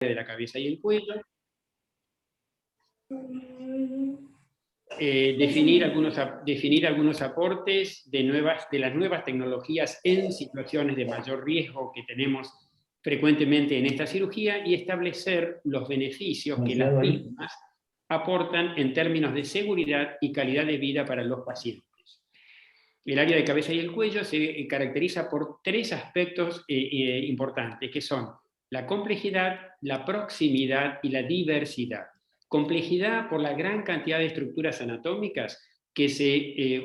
de la cabeza y el cuello, definir algunos aportes de las nuevas tecnologías en situaciones de mayor riesgo que tenemos frecuentemente en esta cirugía y establecer los beneficios que las mismas aportan en términos de seguridad y calidad de vida para los pacientes. El área de cabeza y el cuello se caracteriza por tres aspectos importantes, que son la complejidad, la proximidad y la diversidad. Complejidad por la gran cantidad de estructuras anatómicas que se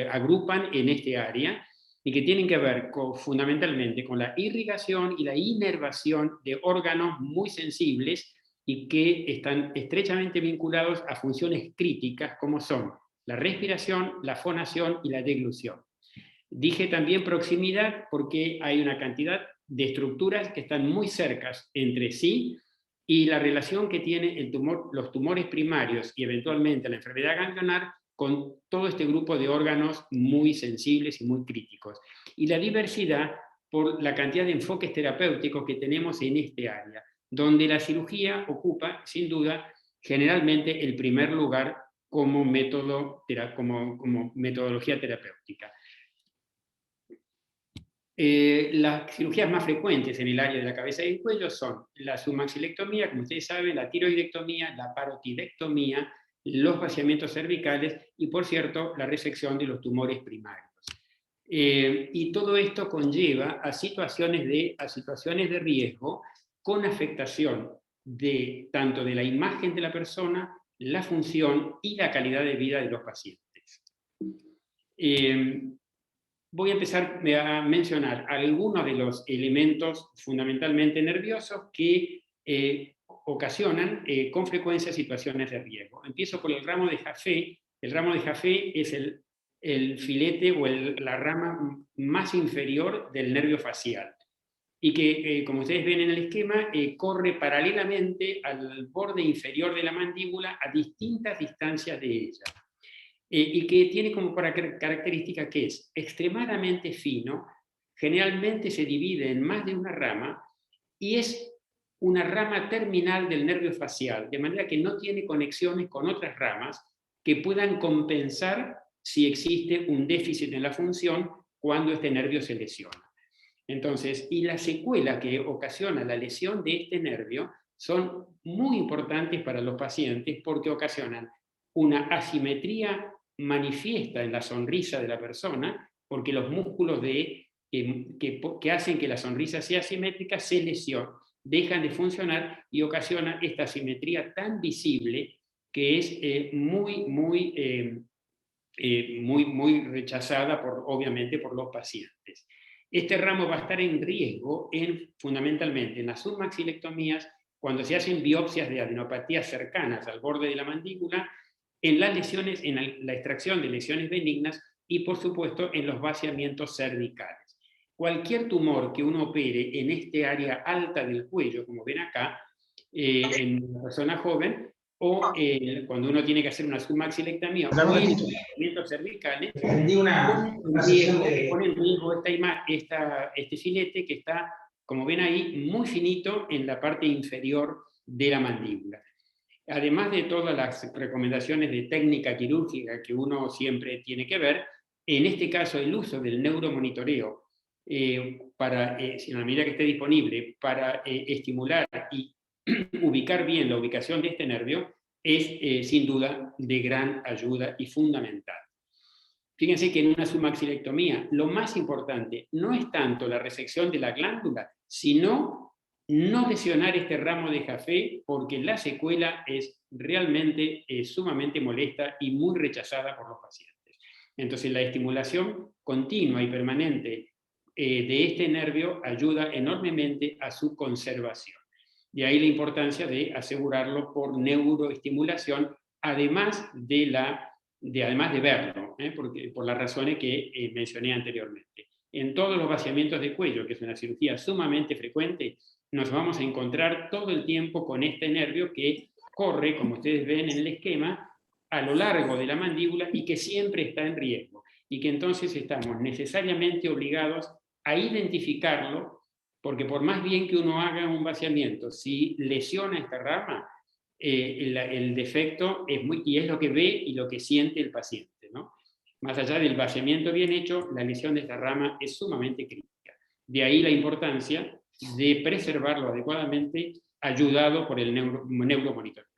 agrupan en este área y que tienen que ver fundamentalmente con la irrigación y la inervación de órganos muy sensibles y que están estrechamente vinculados a funciones críticas como son la respiración, la fonación y la deglución. Dije también proximidad porque hay una cantidad de estructuras que están muy cercas entre sí y la relación que tiene los tumores primarios y eventualmente la enfermedad ganglionar con todo este grupo de órganos muy sensibles y muy críticos. Y la diversidad por la cantidad de enfoques terapéuticos que tenemos en este área, donde la cirugía ocupa, sin duda, generalmente el primer lugar como metodología terapéutica. Las cirugías más frecuentes en el área de la cabeza y el cuello son la submaxilectomía, como ustedes saben, la tiroidectomía, la parotidectomía, los vaciamientos cervicales y, por cierto, la resección de los tumores primarios. Y todo esto conlleva a situaciones de riesgo con afectación tanto de la imagen de la persona, la función y la calidad de vida de los pacientes. Voy a empezar a mencionar algunos de los elementos fundamentalmente nerviosos que ocasionan con frecuencia situaciones de riesgo. Empiezo por el ramo de Jaffe. El ramo de Jaffe es el filete o la rama más inferior del nervio facial y que, como ustedes ven en el esquema, corre paralelamente al borde inferior de la mandíbula a distintas distancias de ella. Y que tiene como característica que es extremadamente fino, generalmente se divide en más de una rama y es una rama terminal del nervio facial, de manera que no tiene conexiones con otras ramas que puedan compensar si existe un déficit en la función cuando este nervio se lesiona. Entonces, y la secuela que ocasiona la lesión de este nervio son muy importantes para los pacientes porque ocasionan una asimetría manifiesta en la sonrisa de la persona, porque los músculos que hacen que la sonrisa sea asimétrica se lesionan, dejan de funcionar y ocasiona esta asimetría tan visible que es muy rechazada obviamente por los pacientes. Este ramo va a estar en riesgo fundamentalmente en las submaxilectomías, cuando se hacen biopsias de adenopatías cercanas al borde de la mandíbula, en las lesiones, en la extracción de lesiones benignas y, por supuesto, en los vaciamientos cervicales. Cualquier tumor que uno opere en este área alta del cuello, como ven acá, en una persona joven, o cuando uno tiene que hacer una submaxilectomía o en los vaciamientos cervicales, pone en riesgo este filete que está, como ven ahí, muy finito en la parte inferior de la mandíbula. Además de todas las recomendaciones de técnica quirúrgica que uno siempre tiene que ver, en este caso el uso del neuromonitoreo en la medida que esté disponible para estimular y ubicar bien la ubicación de este nervio es sin duda de gran ayuda y fundamental. Fíjense que en una submaxilectomía lo más importante no es tanto la resección de la glándula, sino no lesionar este ramo de Jaffe, porque la secuela es realmente sumamente molesta y muy rechazada por los pacientes. Entonces la estimulación continua y permanente de este nervio ayuda enormemente a su conservación. De ahí la importancia de asegurarlo por neuroestimulación, además de verlo, por las razones que mencioné anteriormente. En todos los vaciamientos de cuello, que es una cirugía sumamente frecuente, nos vamos a encontrar todo el tiempo con este nervio que corre, como ustedes ven en el esquema, a lo largo de la mandíbula y que siempre está en riesgo. Y que entonces estamos necesariamente obligados a identificarlo porque por más bien que uno haga un vaciamiento, si lesiona esta rama, el defecto es y es lo que ve y lo que siente el paciente, ¿no? Más allá del vaciamiento bien hecho, la lesión de esta rama es sumamente crítica. De ahí la importancia de preservarlo adecuadamente, ayudado por el neuromonitoreo.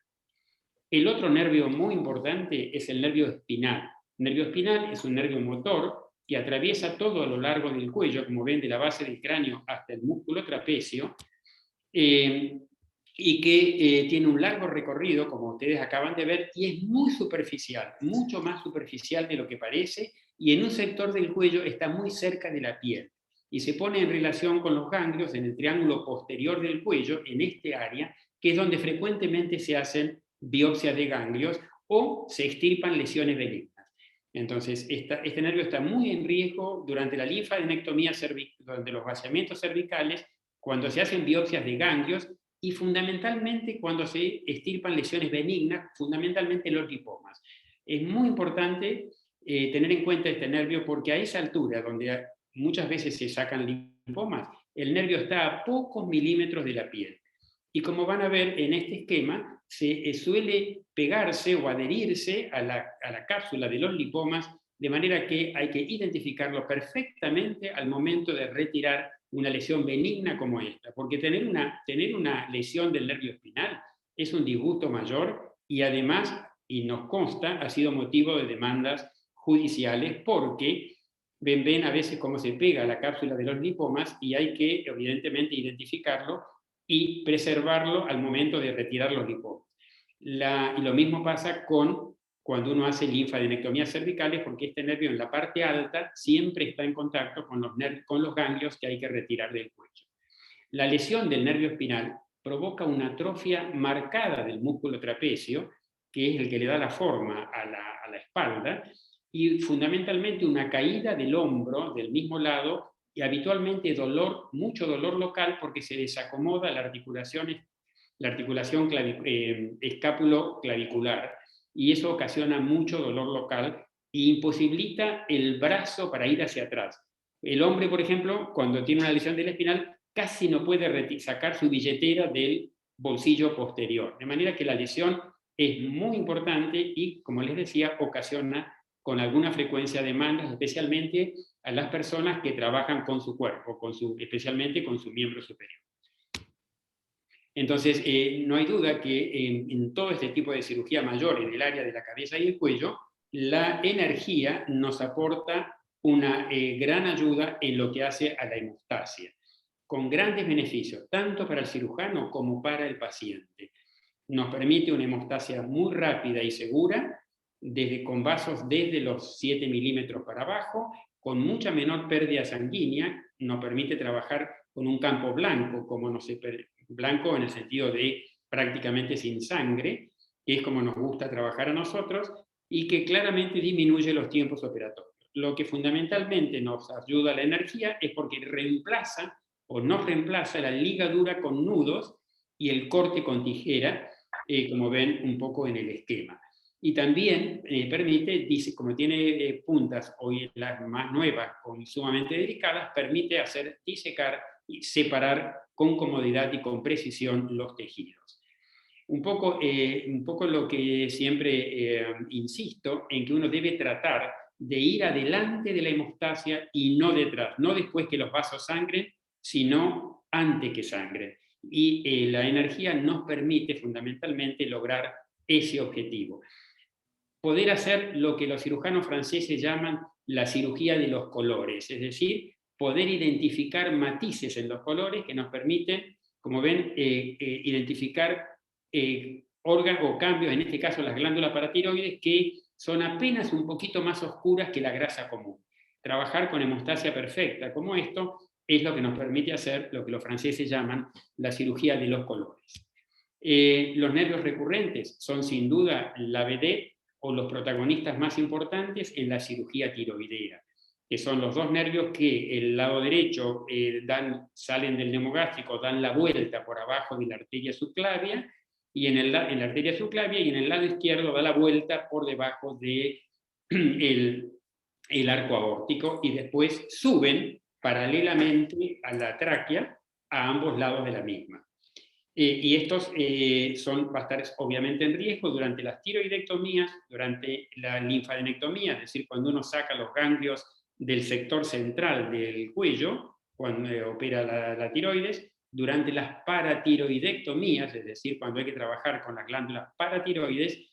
El otro nervio muy importante es el nervio espinal. El nervio espinal es un nervio motor que atraviesa todo a lo largo del cuello, como ven, de la base del cráneo hasta el músculo trapecio, y que tiene un largo recorrido, como ustedes acaban de ver, y es muy superficial, mucho más superficial de lo que parece, y en un sector del cuello está muy cerca de la piel, y se pone en relación con los ganglios en el triángulo posterior del cuello, en este área, que es donde frecuentemente se hacen biopsias de ganglios o se extirpan lesiones benignas. Entonces, este nervio está muy en riesgo durante la linfadenectomía durante los vaciamientos cervicales, cuando se hacen biopsias de ganglios y fundamentalmente cuando se extirpan lesiones benignas, fundamentalmente los lipomas. Es muy importante tener en cuenta este nervio porque a esa altura, donde muchas veces se sacan lipomas, el nervio está a pocos milímetros de la piel. Y como van a ver en este esquema, se suele pegarse o adherirse a la cápsula de los lipomas, de manera que hay que identificarlo perfectamente al momento de retirar una lesión benigna como esta, porque tener una lesión del nervio espinal es un disgusto mayor y además, y nos consta, ha sido motivo de demandas judiciales porque ven a veces cómo se pega la cápsula de los lipomas y hay que evidentemente identificarlo y preservarlo al momento de retirar los lipomas. Y lo mismo pasa cuando uno hace linfadenectomías cervicales, porque este nervio en la parte alta siempre está en contacto con los ganglios que hay que retirar del cuello. La lesión del nervio espinal provoca una atrofia marcada del músculo trapecio, que es el que le da la forma a la espalda, y fundamentalmente una caída del hombro del mismo lado, y habitualmente mucho dolor local porque se desacomoda la articulación escápulo-clavicular, y eso ocasiona mucho dolor local e imposibilita el brazo para ir hacia atrás. El hombre, por ejemplo, cuando tiene una lesión del espinal, casi no puede sacar su billetera del bolsillo posterior. De manera que la lesión es muy importante y, como les decía, ocasiona con alguna frecuencia demandas, especialmente a las personas que trabajan con su cuerpo, especialmente con su miembro superior. Entonces, no hay duda que en todo este tipo de cirugía mayor, en el área de la cabeza y el cuello, la energía nos aporta una gran ayuda en lo que hace a la hemostasia, con grandes beneficios, tanto para el cirujano como para el paciente. Nos permite una hemostasia muy rápida y segura, con vasos desde los 7 milímetros para abajo, con mucha menor pérdida sanguínea, nos permite trabajar con un campo blanco, blanco en el sentido de prácticamente sin sangre, que es como nos gusta trabajar a nosotros, y que claramente disminuye los tiempos operatorios. Lo que fundamentalmente nos ayuda a la energía es porque reemplaza o nos reemplaza la ligadura con nudos y el corte con tijera, como ven un poco en el esquema. Y también permite, como tiene puntas hoy las más nuevas o sumamente delicadas, permite hacer disecar y separar con comodidad y con precisión los tejidos. Un poco lo que siempre insisto, en que uno debe tratar de ir adelante de la hemostasia y no detrás, no después que los vasos sangren, sino antes que sangren. Y la energía nos permite fundamentalmente lograr ese objetivo. Poder hacer lo que los cirujanos franceses llaman la cirugía de los colores, es decir, poder identificar matices en los colores que nos permiten, como ven, identificar órganos o cambios, en este caso las glándulas paratiroides, que son apenas un poquito más oscuras que la grasa común. Trabajar con hemostasia perfecta como esto es lo que nos permite hacer lo que los franceses llaman la cirugía de los colores. Los nervios recurrentes son sin duda la vedette o los protagonistas más importantes en la cirugía tiroidea, que son los dos nervios que el lado derecho salen del neumogástrico, dan la vuelta por abajo de la arteria subclavia, y en la arteria subclavia, y en el lado izquierdo da la vuelta por debajo del el arco aórtico, y después suben paralelamente a la tráquea a ambos lados de la misma. Y estos va a estar obviamente en riesgo durante las tiroidectomías, durante la linfadenectomía, es decir, cuando uno saca los ganglios del sector central del cuello, cuando opera la tiroides, durante las paratiroidectomías, es decir, cuando hay que trabajar con las glándulas paratiroides,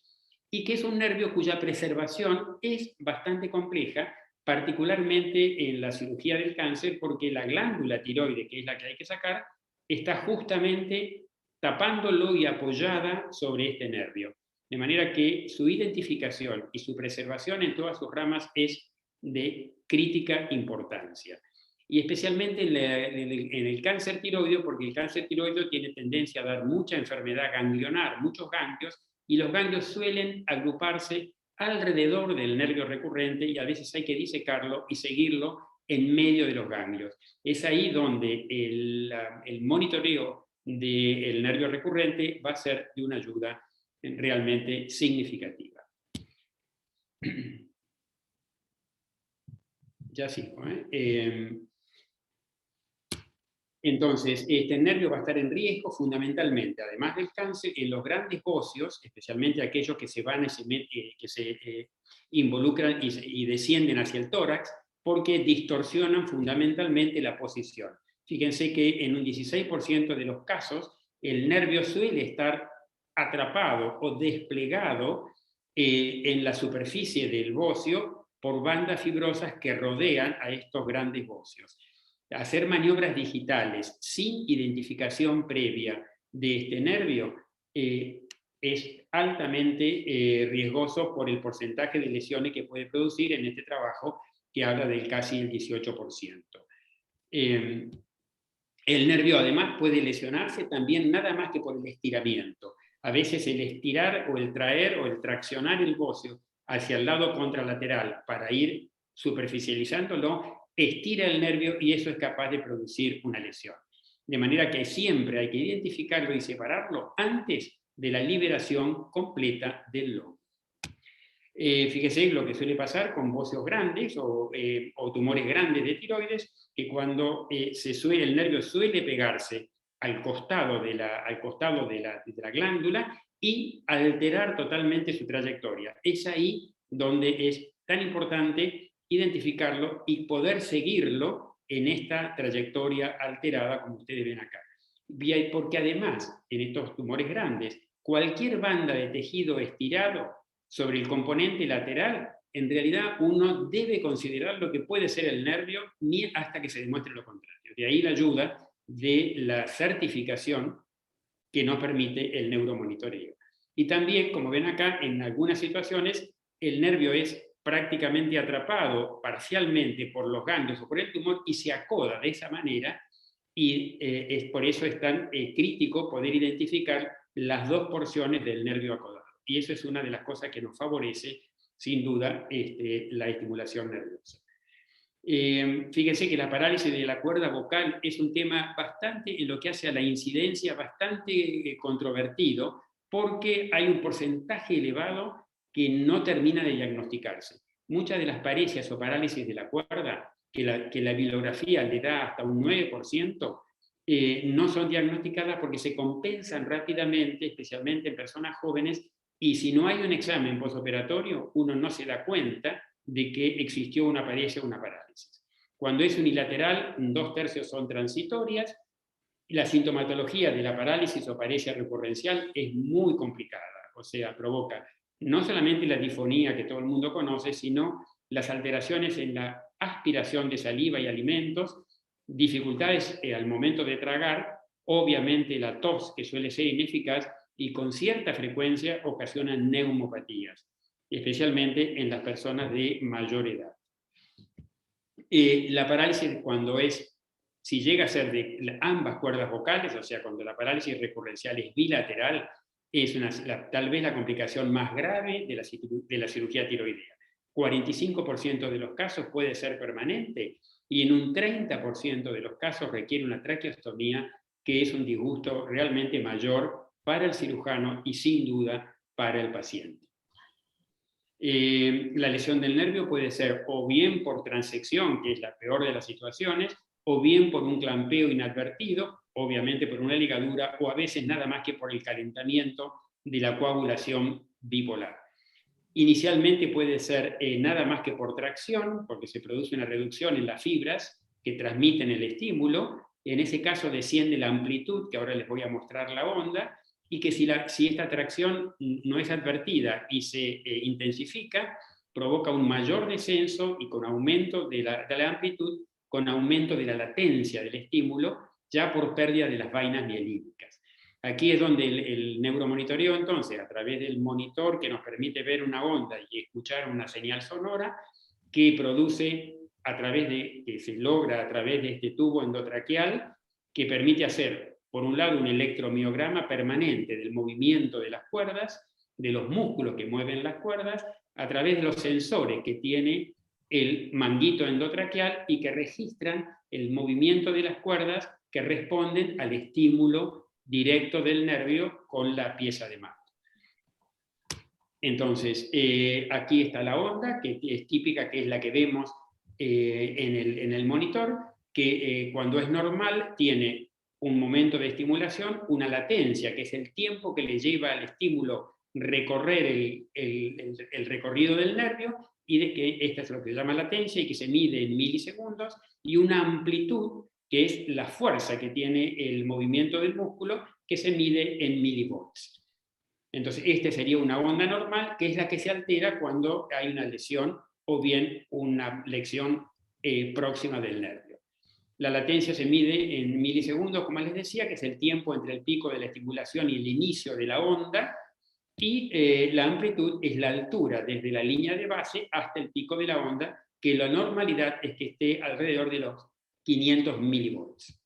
y que es un nervio cuya preservación es bastante compleja, particularmente en la cirugía del cáncer, porque la glándula tiroide, que es la que hay que sacar, está justamente tapándolo y apoyada sobre este nervio. De manera que su identificación y su preservación en todas sus ramas es de crítica importancia. Y especialmente en el cáncer tiroideo, porque el cáncer tiroideo tiene tendencia a dar mucha enfermedad ganglionar, muchos ganglios, y los ganglios suelen agruparse alrededor del nervio recurrente y a veces hay que disecarlo y seguirlo en medio de los ganglios. Es ahí donde el monitoreo del nervio recurrente va a ser de una ayuda realmente significativa. Ya sigo, Entonces, este nervio va a estar en riesgo fundamentalmente, además del cáncer, en los grandes óseos, especialmente aquellos que se van que se involucran y descienden hacia el tórax, porque distorsionan fundamentalmente la posición. Fíjense que en un 16% de los casos, el nervio suele estar atrapado o desplegado en la superficie del bóseo por bandas fibrosas que rodean a estos grandes óseos. Hacer maniobras digitales sin identificación previa de este nervio es altamente riesgoso por el porcentaje de lesiones que puede producir en este trabajo, que habla del casi el 18%. El nervio además puede lesionarse también nada más que por el estiramiento. A veces el estirar o el traer o el traccionar el bóseo hacia el lado contralateral para ir superficializándolo estira el nervio y eso es capaz de producir una lesión. De manera que siempre hay que identificarlo y separarlo antes de la liberación completa del lobo. Fíjese lo que suele pasar con bóseos grandes o tumores grandes de tiroides, que cuando el nervio suele pegarse al costado de la glándula y alterar totalmente su trayectoria. Es ahí donde es tan importante identificarlo y poder seguirlo en esta trayectoria alterada, como ustedes ven acá. Porque además, en estos tumores grandes, cualquier banda de tejido estirado sobre el componente lateral, en realidad uno debe considerar lo que puede ser el nervio ni hasta que se demuestre lo contrario. De ahí la ayuda de la certificación que nos permite el neuromonitoreo. Y también, como ven acá, en algunas situaciones el nervio es prácticamente atrapado parcialmente por los ganglios o por el tumor y se acoda de esa manera y por eso es tan crítico poder identificar las dos porciones del nervio acodado. Y eso es una de las cosas que nos favorece, sin duda, la estimulación nerviosa. Fíjense que la parálisis de la cuerda vocal es un tema bastante, en lo que hace a la incidencia, bastante controvertido, porque hay un porcentaje elevado que no termina de diagnosticarse. Muchas de las paresias o parálisis de la cuerda, que la bibliografía le da hasta un 9%, no son diagnosticadas porque se compensan rápidamente, especialmente en personas jóvenes, y si no hay un examen postoperatorio, uno no se da cuenta de que existió una paresia o una parálisis. Cuando es unilateral, 2/3 son transitorias. La sintomatología de la parálisis o paresia recurrencial es muy complicada, o sea, provoca no solamente la disfonía que todo el mundo conoce, sino las alteraciones en la aspiración de saliva y alimentos, dificultades al momento de tragar, obviamente la tos, que suele ser ineficaz, y con cierta frecuencia ocasiona neumopatías, especialmente en las personas de mayor edad. La parálisis si llega a ser de ambas cuerdas vocales, o sea, cuando la parálisis recurrencial es bilateral, es tal vez la complicación más grave de la cirugía tiroidea. 45% de los casos puede ser permanente y en un 30% de los casos requiere una traqueostomía, que es un disgusto realmente mayor para el cirujano y sin duda para el paciente. La lesión del nervio puede ser o bien por transección, que es la peor de las situaciones, o bien por un clampeo inadvertido, obviamente por una ligadura, o a veces nada más que por el calentamiento de la coagulación bipolar. Inicialmente puede ser nada más que por tracción, porque se produce una reducción en las fibras que transmiten el estímulo. En ese caso desciende la amplitud, que ahora les voy a mostrar la onda, y que si esta tracción no es advertida y se intensifica, provoca un mayor descenso y con aumento de la amplitud, con aumento de la latencia del estímulo, ya por pérdida de las vainas mielíticas. Aquí es donde el neuromonitoreo, entonces, a través del monitor que nos permite ver una onda y escuchar una señal sonora, que produce que se logra a través de este tubo endotraqueal, que permite hacer, por un lado, un electromiograma permanente del movimiento de las cuerdas, de los músculos que mueven las cuerdas, a través de los sensores que tiene el manguito endotraqueal y que registran el movimiento de las cuerdas que responden al estímulo directo del nervio con la pieza de mando. Entonces, aquí está la onda, que es típica, que es la que vemos en el monitor, que cuando es normal tiene un momento de estimulación, una latencia, que es el tiempo que le lleva al estímulo recorrer el recorrido del nervio, y de que esta es lo que se llama latencia y que se mide en milisegundos, y una amplitud, que es la fuerza que tiene el movimiento del músculo, que se mide en milivolts. Entonces, esta sería una onda normal, que es la que se altera cuando hay una lesión o bien una lesión próxima del nervio. La latencia se mide en milisegundos, como les decía, que es el tiempo entre el pico de la estimulación y el inicio de la onda, y la amplitud es la altura desde la línea de base hasta el pico de la onda, que la normalidad es que esté alrededor de los 500 milivolts.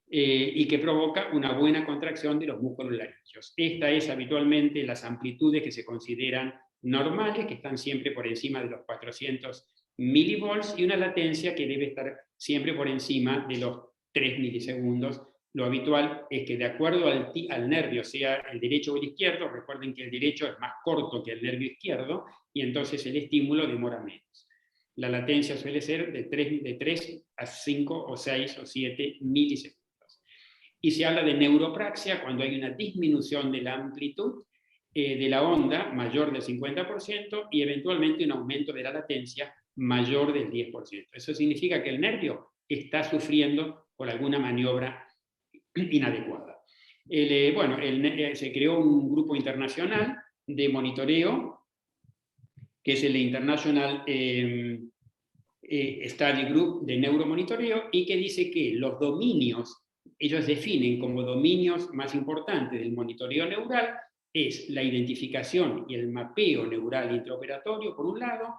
Y que provoca una buena contracción de los músculos laringeos. Esta es habitualmente las amplitudes que se consideran normales, que están siempre por encima de los 400 milivolts, y una latencia que debe estar siempre por encima de los 3 milisegundos. Lo habitual es que de acuerdo al nervio, sea el derecho o el izquierdo, recuerden que el derecho es más corto que el nervio izquierdo, y entonces el estímulo demora menos. La latencia suele ser de 3 a 5 o 6 o 7 milisegundos. Y se habla de neuropraxia cuando hay una disminución de la amplitud de la onda mayor del 50% y eventualmente un aumento de la latencia mayor del 10%. Eso significa que el nervio está sufriendo por alguna maniobra inadecuada. Se creó un grupo internacional de monitoreo, que es el International Study Group de Neuromonitoreo, y que dice que los dominios, ellos definen como dominios más importantes del monitoreo neural, es la identificación y el mapeo neural intraoperatorio, por un lado,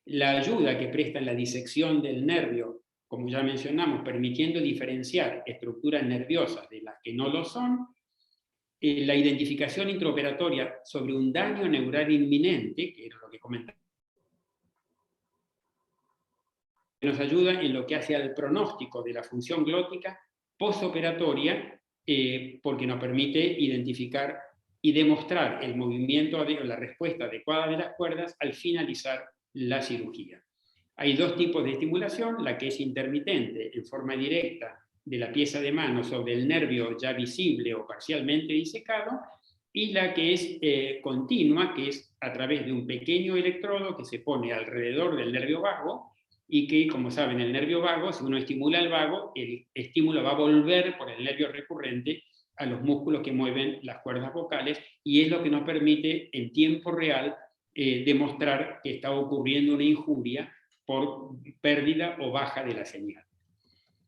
la ayuda que presta en la disección del nervio, como ya mencionamos, permitiendo diferenciar estructuras nerviosas de las que no lo son, la identificación intraoperatoria sobre un daño neural inminente, que es lo que comentamos, nos ayuda en lo que hace al pronóstico de la función glótica postoperatoria, porque nos permite identificar y demostrar el movimiento, la respuesta adecuada de las cuerdas al finalizar la cirugía. Hay dos tipos de estimulación, la que es intermitente, en forma directa, de la pieza de mano sobre el nervio ya visible o parcialmente disecado, y la que es continua, que es a través de un pequeño electrodo que se pone alrededor del nervio vago, y que, como saben, el nervio vago, si uno estimula el vago, el estímulo va a volver por el nervio recurrente a los músculos que mueven las cuerdas vocales, y es lo que nos permite en tiempo real demostrar que está ocurriendo una injuria por pérdida o baja de la señal.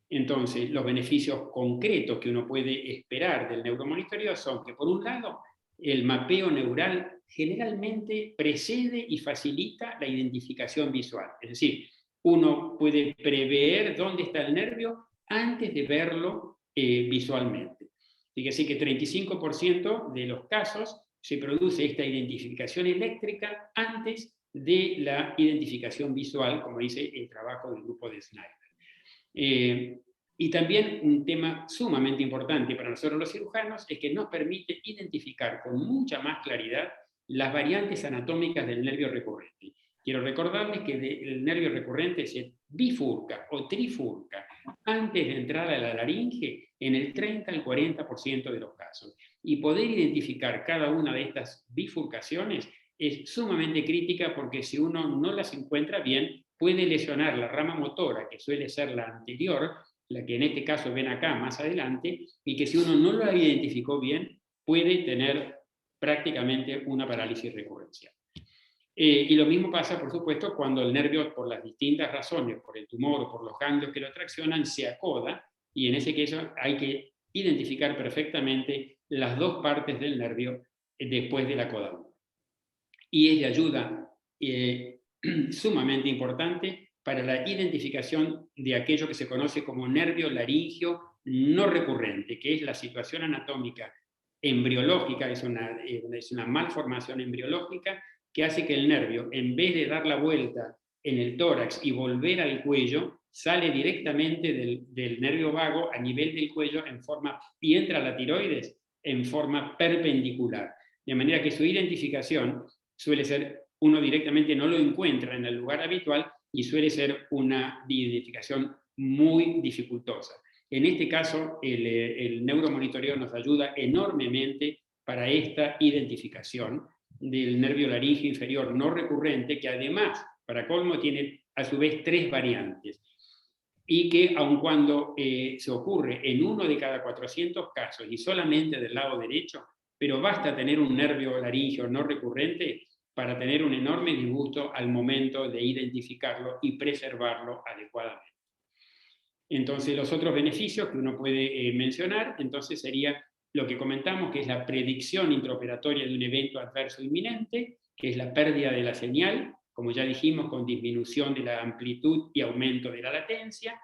Entonces, los beneficios concretos que uno puede esperar del neuromonitoreo son que, por un lado, el mapeo neural generalmente precede y facilita la identificación visual. Es decir, uno puede prever dónde está el nervio antes de verlo visualmente. Fíjese que 35% de los casos se produce esta identificación eléctrica antes de la identificación visual, como dice el trabajo del grupo de Snyder. Y también un tema sumamente importante para nosotros los cirujanos es que nos permite identificar con mucha más claridad las variantes anatómicas del nervio recurrente. Quiero recordarles que el nervio recurrente se bifurca o trifurca antes de entrar a la laringe en el 30 al 40% de los casos. Y poder identificar cada una de estas bifurcaciones es sumamente crítica, porque si uno no las encuentra bien, puede lesionar la rama motora, que suele ser la anterior, la que en este caso ven acá más adelante, y que si uno no lo identificó bien, puede tener prácticamente una parálisis recurrencial. Y lo mismo pasa, por supuesto, cuando el nervio, por las distintas razones, por el tumor o por los ganglios que lo traccionan, se acoda, y en ese caso hay que identificar perfectamente las dos partes del nervio después de la acodadura. Y es de ayuda sumamente importante para la identificación de aquello que se conoce como nervio laringio no recurrente, que es la situación anatómica embriológica, es una malformación embriológica que hace que el nervio, en vez de dar la vuelta en el tórax y volver al cuello, sale directamente del nervio vago a nivel del cuello y entra a la tiroides en forma perpendicular. De manera que su identificación suele ser, uno directamente no lo encuentra en el lugar habitual y suele ser una identificación muy dificultosa. En este caso, el neuromonitoreo nos ayuda enormemente para esta identificación del nervio laríngeo inferior no recurrente, que además, para colmo, tiene a su vez 3 variantes, y que aun cuando se ocurre en 1 de cada 400 casos y solamente del lado derecho, pero basta tener un nervio laríngeo no recurrente para tener un enorme disgusto al momento de identificarlo y preservarlo adecuadamente. Entonces, los otros beneficios que uno puede mencionar, entonces sería lo que comentamos, que es la predicción intraoperatoria de un evento adverso inminente, que es la pérdida de la señal, como ya dijimos, con disminución de la amplitud y aumento de la latencia,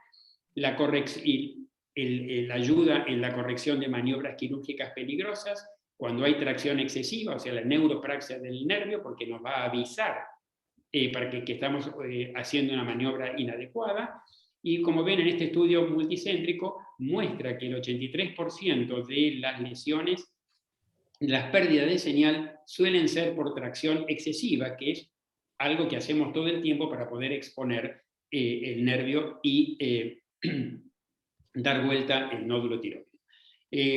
la ayuda en la corrección de maniobras quirúrgicas peligrosas, cuando hay tracción excesiva, o sea, la neuropraxia del nervio, porque nos va a avisar para que estamos haciendo una maniobra inadecuada. Y como ven en este estudio multicéntrico, muestra que el 83% de las lesiones, las pérdidas de señal, suelen ser por tracción excesiva, que es algo que hacemos todo el tiempo para poder exponer el nervio y dar vuelta el nódulo tiroideo.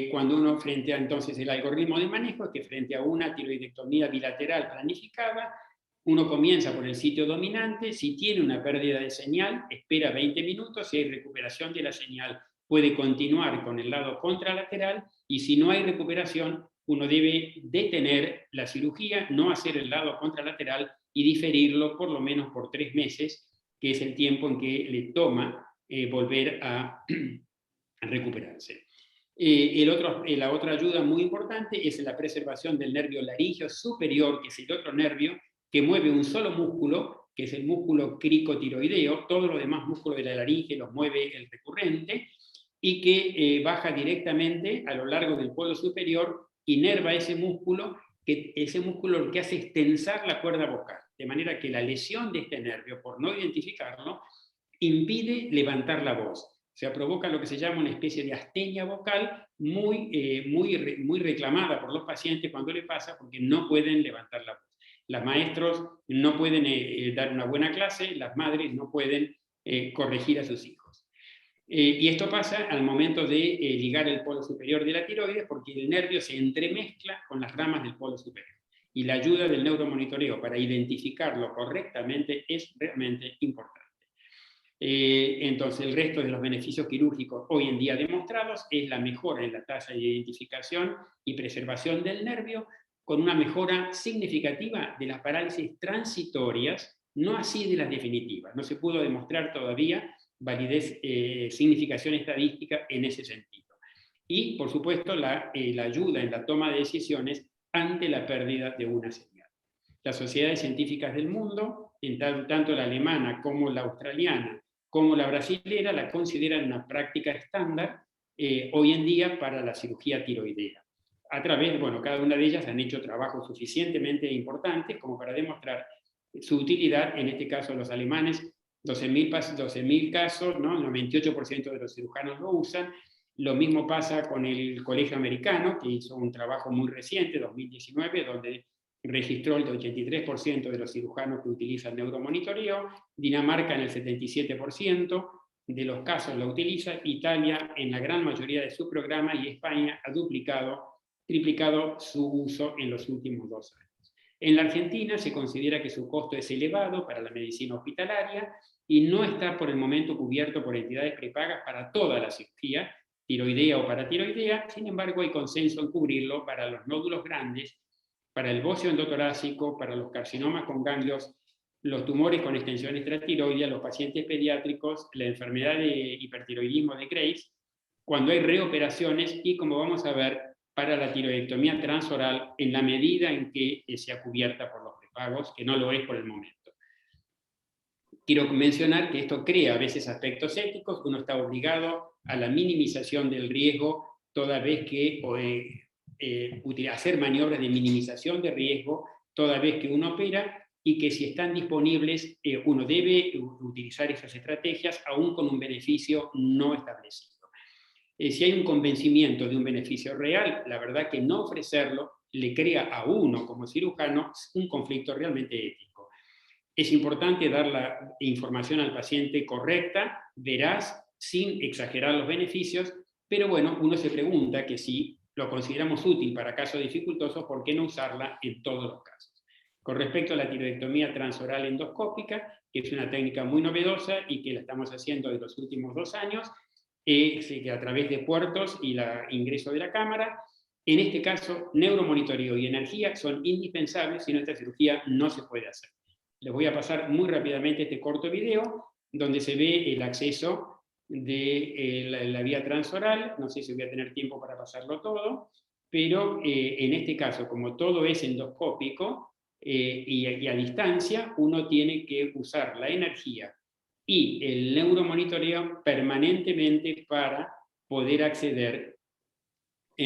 Cuando uno frente a entonces el algoritmo de manejo, es que frente a una tiroidectomía bilateral planificada, uno comienza por el sitio dominante. Si tiene una pérdida de señal, espera 20 minutos, si hay recuperación de la señal, puede continuar con el lado contralateral, y si no hay recuperación, uno debe detener la cirugía, no hacer el lado contralateral y diferirlo por lo menos por 3 meses, que es el tiempo en que le toma volver a recuperarse. La otra ayuda muy importante es la preservación del nervio laríngeo superior, que es el otro nervio que mueve un solo músculo, que es el músculo cricotiroideo. Todos los demás músculos de la laringe los mueve el recurrente, y que baja directamente a lo largo del polo superior, inerva ese músculo lo que hace es tensar la cuerda vocal, de manera que la lesión de este nervio, por no identificarlo, impide levantar la voz. O sea, provoca lo que se llama una especie de astenia vocal muy reclamada por los pacientes cuando le pasa, porque no pueden levantar la voz. Los maestros no pueden dar una buena clase, las madres no pueden corregir a sus hijos. Y esto pasa al momento de ligar el polo superior de la tiroides, porque el nervio se entremezcla con las ramas del polo superior. Y la ayuda del neuromonitoreo para identificarlo correctamente es realmente importante. Entonces, el resto de los beneficios quirúrgicos hoy en día demostrados es la mejora en la tasa de identificación y preservación del nervio, con una mejora significativa de las parálisis transitorias, no así de las definitivas. No se pudo demostrar todavía validez, significación estadística en ese sentido. Y, por supuesto, la ayuda en la toma de decisiones ante la pérdida de una señal. Las sociedades científicas del mundo, tanto la alemana como la australiana, como la brasilera, la consideran una práctica estándar hoy en día para la cirugía tiroidea. A través, cada una de ellas han hecho trabajos suficientemente importantes como para demostrar su utilidad. En este caso, los alemanes, 12.000 casos, ¿no? El 98% de los cirujanos lo usan. Lo mismo pasa con el Colegio Americano, que hizo un trabajo muy reciente, 2019, donde registró el 83% de los cirujanos que utilizan neuromonitoreo, Dinamarca en el 77% de los casos lo utiliza, Italia en la gran mayoría de su programa y España ha triplicado su uso en los últimos 2 años. En la Argentina se considera que su costo es elevado para la medicina hospitalaria y no está por el momento cubierto por entidades prepagas para toda la cirugía, tiroidea o paratiroidea. Sin embargo, hay consenso en cubrirlo para los nódulos grandes, para el bocio endotorácico, para los carcinomas con ganglios, los tumores con extensión extratiroidea, los pacientes pediátricos, la enfermedad de hipertiroidismo de Graves, cuando hay reoperaciones y, como vamos a ver, para la tiroidectomía transoral en la medida en que sea cubierta por los prepagos, que no lo es por el momento. Quiero mencionar que esto crea a veces aspectos éticos. Uno está obligado a la minimización del riesgo toda vez que hacer maniobras de minimización de riesgo toda vez que uno opera, y que si están disponibles uno debe utilizar esas estrategias aún con un beneficio no establecido. Si hay un convencimiento de un beneficio real, la verdad que no ofrecerlo le crea a uno como cirujano un conflicto realmente ético. Es importante dar la información al paciente correcta, veraz, sin exagerar los beneficios, pero bueno, uno se pregunta que si lo consideramos útil para casos dificultosos, ¿por qué no usarla en todos los casos? Con respecto a la tiroidectomía transoral endoscópica, que es una técnica muy novedosa y que la estamos haciendo en los últimos 2 años, que a través de puertos y el ingreso de la cámara, en este caso, neuromonitoreo y energía son indispensables, si no esta cirugía no se puede hacer. Les voy a pasar muy rápidamente este corto video, donde se ve el acceso de la vía transoral. No sé si voy a tener tiempo para pasarlo todo, pero en este caso, como todo es endoscópico y a distancia, uno tiene que usar la energía y el neuromonitoreo permanentemente para poder acceder,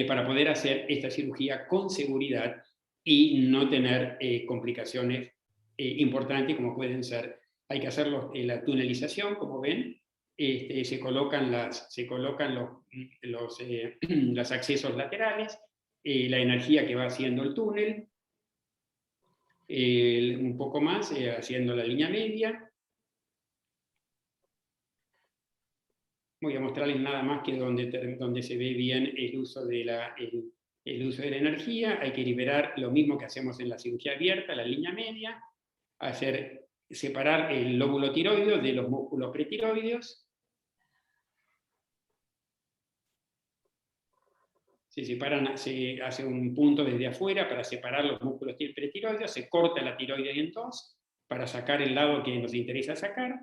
para poder hacer esta cirugía con seguridad y no tener complicaciones importantes como pueden ser, hay que hacer la tunelización, como ven, se colocan los accesos laterales, la energía que va haciendo el túnel, un poco más, haciendo la línea media. Voy a mostrarles nada más que donde se ve bien el uso de la energía. Hay que liberar lo mismo que hacemos en la cirugía abierta, la línea media, separar el lóbulo tiroideo de los músculos pretiroideos. Se hace un punto desde afuera para separar los músculos pretiroideos, se corta la tiroides en 2 para sacar el lado que nos interesa sacar.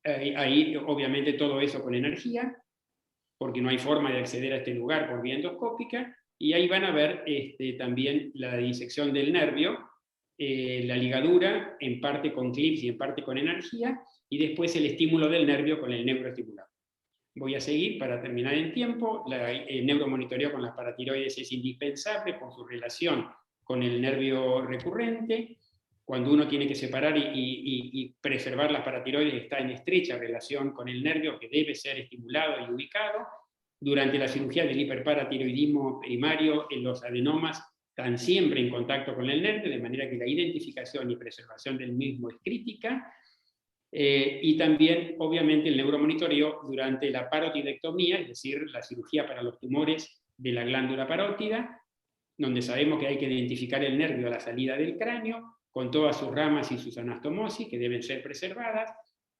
Ahí, obviamente, todo eso con energía, porque no hay forma de acceder a este lugar por vía endoscópica, y ahí van a ver también la disección del nervio, la ligadura, en parte con clips y en parte con energía, y después el estímulo del nervio con el neuroestimulador. Voy a seguir para terminar en tiempo. El neuromonitoreo con las paratiroides es indispensable por su relación con el nervio recurrente. Cuando uno tiene que separar y preservar las paratiroides, está en estrecha relación con el nervio que debe ser estimulado y ubicado. Durante la cirugía del hiperparatiroidismo primario, los adenomas están siempre en contacto con el nervio, de manera que la identificación y preservación del mismo es crítica. Y también, obviamente, el neuromonitoreo durante la parotidectomía, es decir, la cirugía para los tumores de la glándula parótida, donde sabemos que hay que identificar el nervio a la salida del cráneo, con todas sus ramas y sus anastomosis, que deben ser preservadas,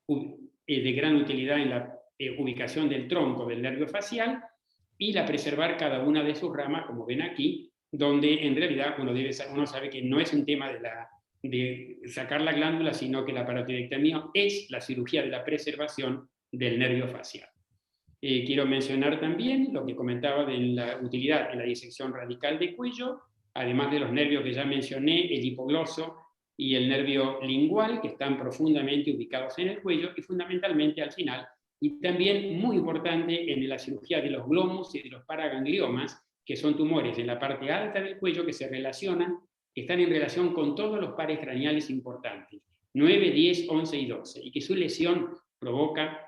de gran utilidad en la ubicación del tronco del nervio facial, y la preservar cada una de sus ramas, como ven aquí, donde en realidad uno sabe que no es un tema de sacar la glándula, sino que la parotidectomía es la cirugía de la preservación del nervio facial. Quiero mencionar también lo que comentaba de la utilidad en la disección radical de cuello, además de los nervios que ya mencioné, el hipogloso y el nervio lingual, que están profundamente ubicados en el cuello, y fundamentalmente al final, y también muy importante en la cirugía de los glomus y de los paragangliomas, que son tumores en la parte alta del cuello que se relacionan, que están en relación con todos los pares craneales importantes, 9, 10, 11 y 12, y que su lesión provoca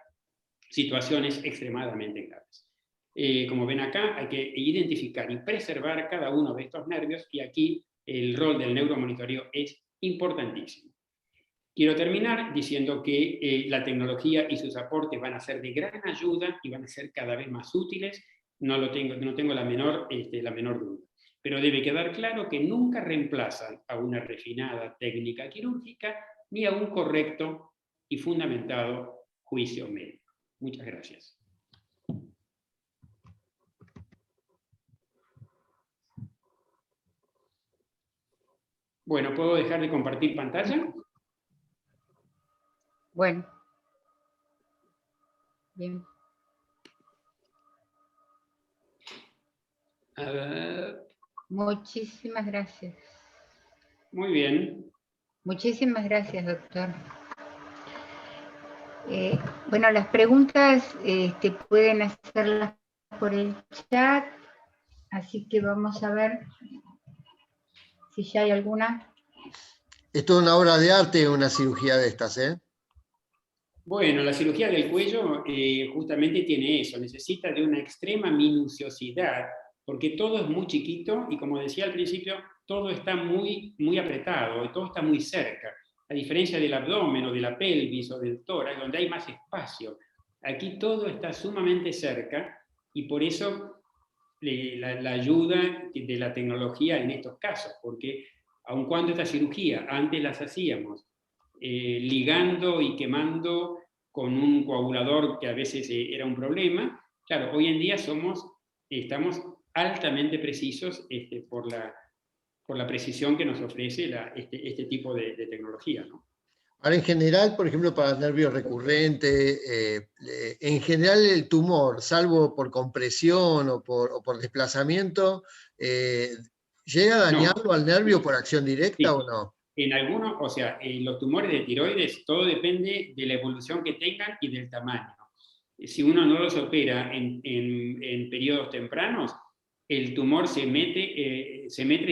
situaciones extremadamente graves. Como ven acá, hay que identificar y preservar cada uno de estos nervios, y aquí el rol del neuromonitoreo es importantísimo. Quiero terminar diciendo que la tecnología y sus aportes van a ser de gran ayuda y van a ser cada vez más útiles, no tengo la menor duda. Pero debe quedar claro que nunca reemplazan a una refinada técnica quirúrgica ni a un correcto y fundamentado juicio médico. Muchas gracias. Bueno, ¿puedo dejar de compartir pantalla? Bueno. Bien. Muchísimas gracias. Muy bien. Muchísimas gracias, doctor. Bueno, las preguntas pueden hacerlas por el chat, así que vamos a ver si ya hay alguna. Es toda una obra de arte una cirugía de estas, ¿eh? Bueno, la cirugía del cuello justamente tiene eso, necesita de una extrema minuciosidad, porque todo es muy chiquito y como decía al principio, todo está muy, muy apretado, y todo está muy cerca, a diferencia del abdomen o de la pelvis o del tórax, donde hay más espacio. Aquí todo está sumamente cerca y por eso la ayuda de la tecnología en estos casos, porque aun cuando esta cirugía antes las hacíamos ligando y quemando con un coagulador que a veces era un problema, claro, hoy en día estamos altamente precisos por la precisión que nos ofrece este tipo de tecnología, ¿no? Ahora, en general, por ejemplo, para nervios recurrentes, en general el tumor, salvo por compresión o por desplazamiento, ¿llega a dañarlo No, al nervio por acción directa sí. o no? En algunos, o sea, los tumores de tiroides, todo depende de la evolución que tengan y del tamaño. Si uno no los opera en periodos tempranos, el tumor se mete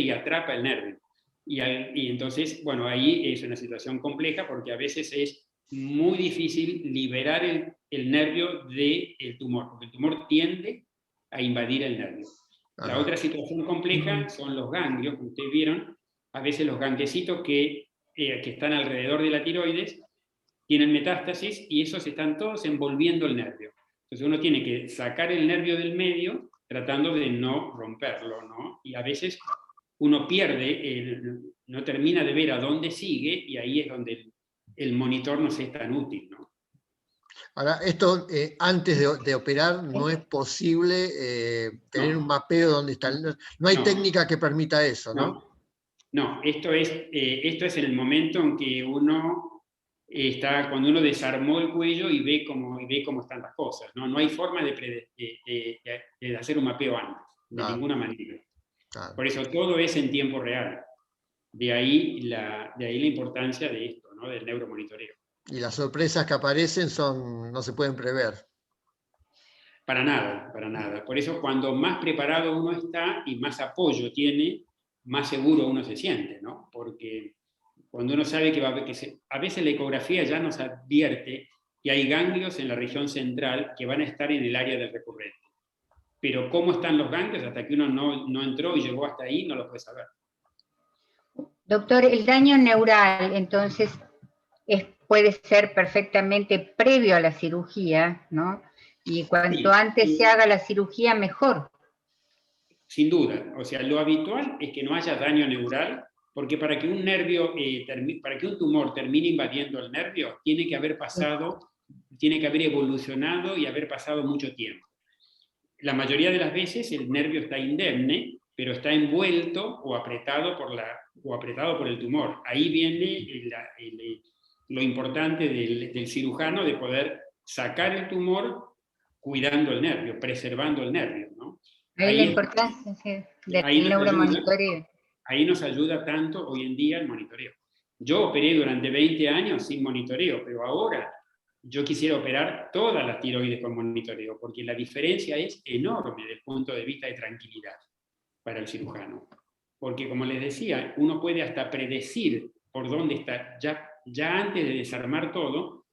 y atrapa el nervio. Y entonces, bueno, ahí es una situación compleja porque a veces es muy difícil liberar el nervio del tumor, porque el tumor tiende a invadir el nervio. La otra situación compleja son los ganglios, como ustedes vieron, a veces los gangliositos que están alrededor de la tiroides tienen metástasis y esos están todos envolviendo el nervio. Entonces uno tiene que sacar el nervio del medio tratando de no romperlo, ¿no? Y a veces uno pierde, no termina de ver a dónde sigue y ahí es donde el monitor no es tan útil, ¿no? Ahora, esto antes de operar no es posible tener un mapeo donde está. No hay técnica que permita eso, ¿no? No, esto es en el momento en que uno está, cuando uno desarmó el cuello y ve cómo están las cosas, ¿no? No hay forma de hacer un mapeo antes, de ninguna manera. Claro. Por eso todo es en tiempo real. De ahí la importancia de esto, ¿no? Del neuromonitoreo. Y las sorpresas que aparecen no se pueden prever. Para nada, para nada. Por eso cuando más preparado uno está y más apoyo tiene, más seguro uno se siente, ¿no? Porque cuando uno sabe a veces la ecografía ya nos advierte que hay ganglios en la región central que van a estar en el área del recurrente. Pero cómo están los ganglios hasta que uno no entró y llegó hasta ahí, no lo puede saber. Doctor, el daño neural, entonces, puede ser perfectamente previo a la cirugía, ¿no? Y cuanto antes se haga la cirugía, mejor. Sin duda. O sea, lo habitual es que no haya daño neural, porque para que un nervio, para que un tumor termine invadiendo el nervio, tiene que haber evolucionado y haber pasado mucho tiempo. La mayoría de las veces el nervio está indemne, pero está envuelto o apretado por el tumor. Ahí viene lo importante del cirujano de poder sacar el tumor cuidando el nervio, preservando el nervio, ¿no? Ahí la importancia del neuromonitoreo. Ahí nos ayuda tanto hoy en día el monitoreo. Yo operé durante 20 años sin monitoreo, pero ahora yo quisiera operar todas las tiroides con monitoreo, porque la diferencia es enorme desde el punto de vista de tranquilidad para el cirujano. Porque, como les decía, uno puede hasta predecir por dónde está, ya antes de desarmar todo,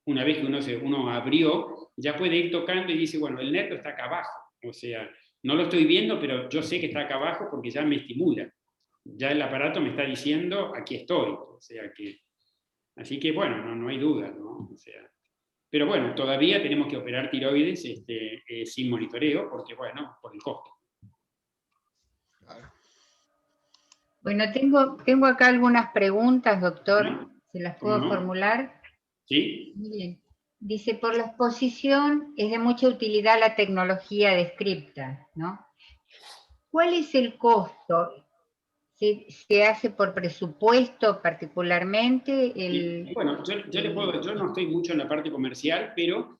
una vez que uno abrió, ya puede ir tocando y dice, bueno, el nervio está acá abajo. O sea, no lo estoy viendo, pero yo sé que está acá abajo porque ya me estimula. ya el aparato me está diciendo, aquí estoy. O sea que, así que bueno, no hay duda, ¿no? O sea, pero bueno, todavía tenemos que operar tiroides sin monitoreo, porque bueno, por el costo. Bueno, tengo acá algunas preguntas, doctor. ¿Se las ¿Cómo puedo no? formular? ¿Sí? Bien. Dice, por la exposición es de mucha utilidad la tecnología descripta, ¿no? ¿Cuál es el costo? ¿Se hace por presupuesto particularmente? Bueno, yo no estoy mucho en la parte comercial, pero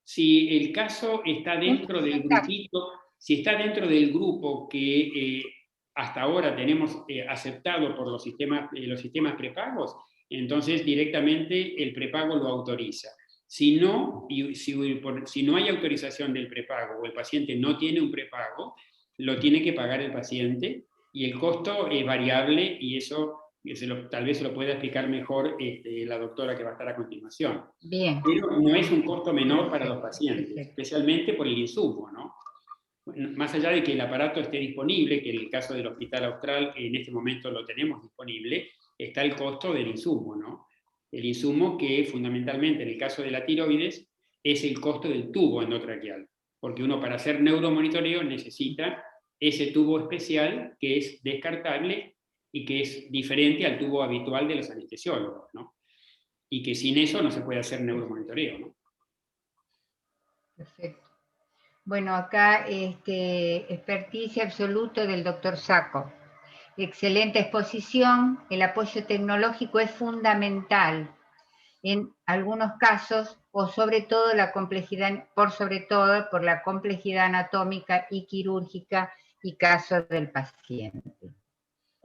si el caso está dentro del grupito, si está dentro del grupo que hasta ahora tenemos aceptado por los sistemas prepagos, entonces directamente el prepago lo autoriza. Si no, si no hay autorización del prepago o el paciente no tiene un prepago, lo tiene que pagar el paciente y el costo es variable y eso tal vez se lo pueda explicar mejor la doctora que va a estar a continuación. Bien. Pero no es un costo menor para los pacientes, especialmente por el insumo, ¿no? Más allá de que el aparato esté disponible, que en el caso del Hospital Austral en este momento lo tenemos disponible, está el costo del insumo, ¿no? El insumo que fundamentalmente en el caso de la tiroides es el costo del tubo endotraqueal, porque uno para hacer neuromonitoreo necesita ese tubo especial que es descartable y que es diferente al tubo habitual de los anestesiólogos, ¿no? Y que sin eso no se puede hacer neuromonitoreo, ¿no? Perfecto. Bueno, acá experticia absoluto del doctor Sacco. Excelente exposición, el apoyo tecnológico es fundamental en algunos casos, o sobre todo la complejidad, por la complejidad anatómica y quirúrgica y casos del paciente.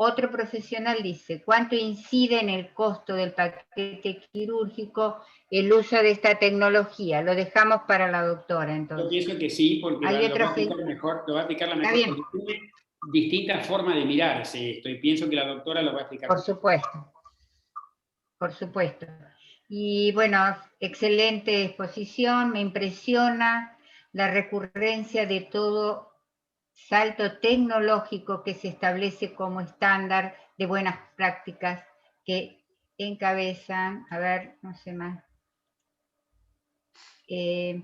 Otro profesional dice, ¿cuánto incide en el costo del paquete quirúrgico el uso de esta tecnología? Lo dejamos para la doctora, entonces. Yo pienso que sí, porque lo va a explicar mejor, porque tiene distintas formas de mirarse esto, y pienso que la doctora lo va a explicar. Por supuesto, por supuesto. Y bueno, excelente exposición, me impresiona la recurrencia de todo salto tecnológico que se establece como estándar de buenas prácticas que encabezan, a ver, no sé más, de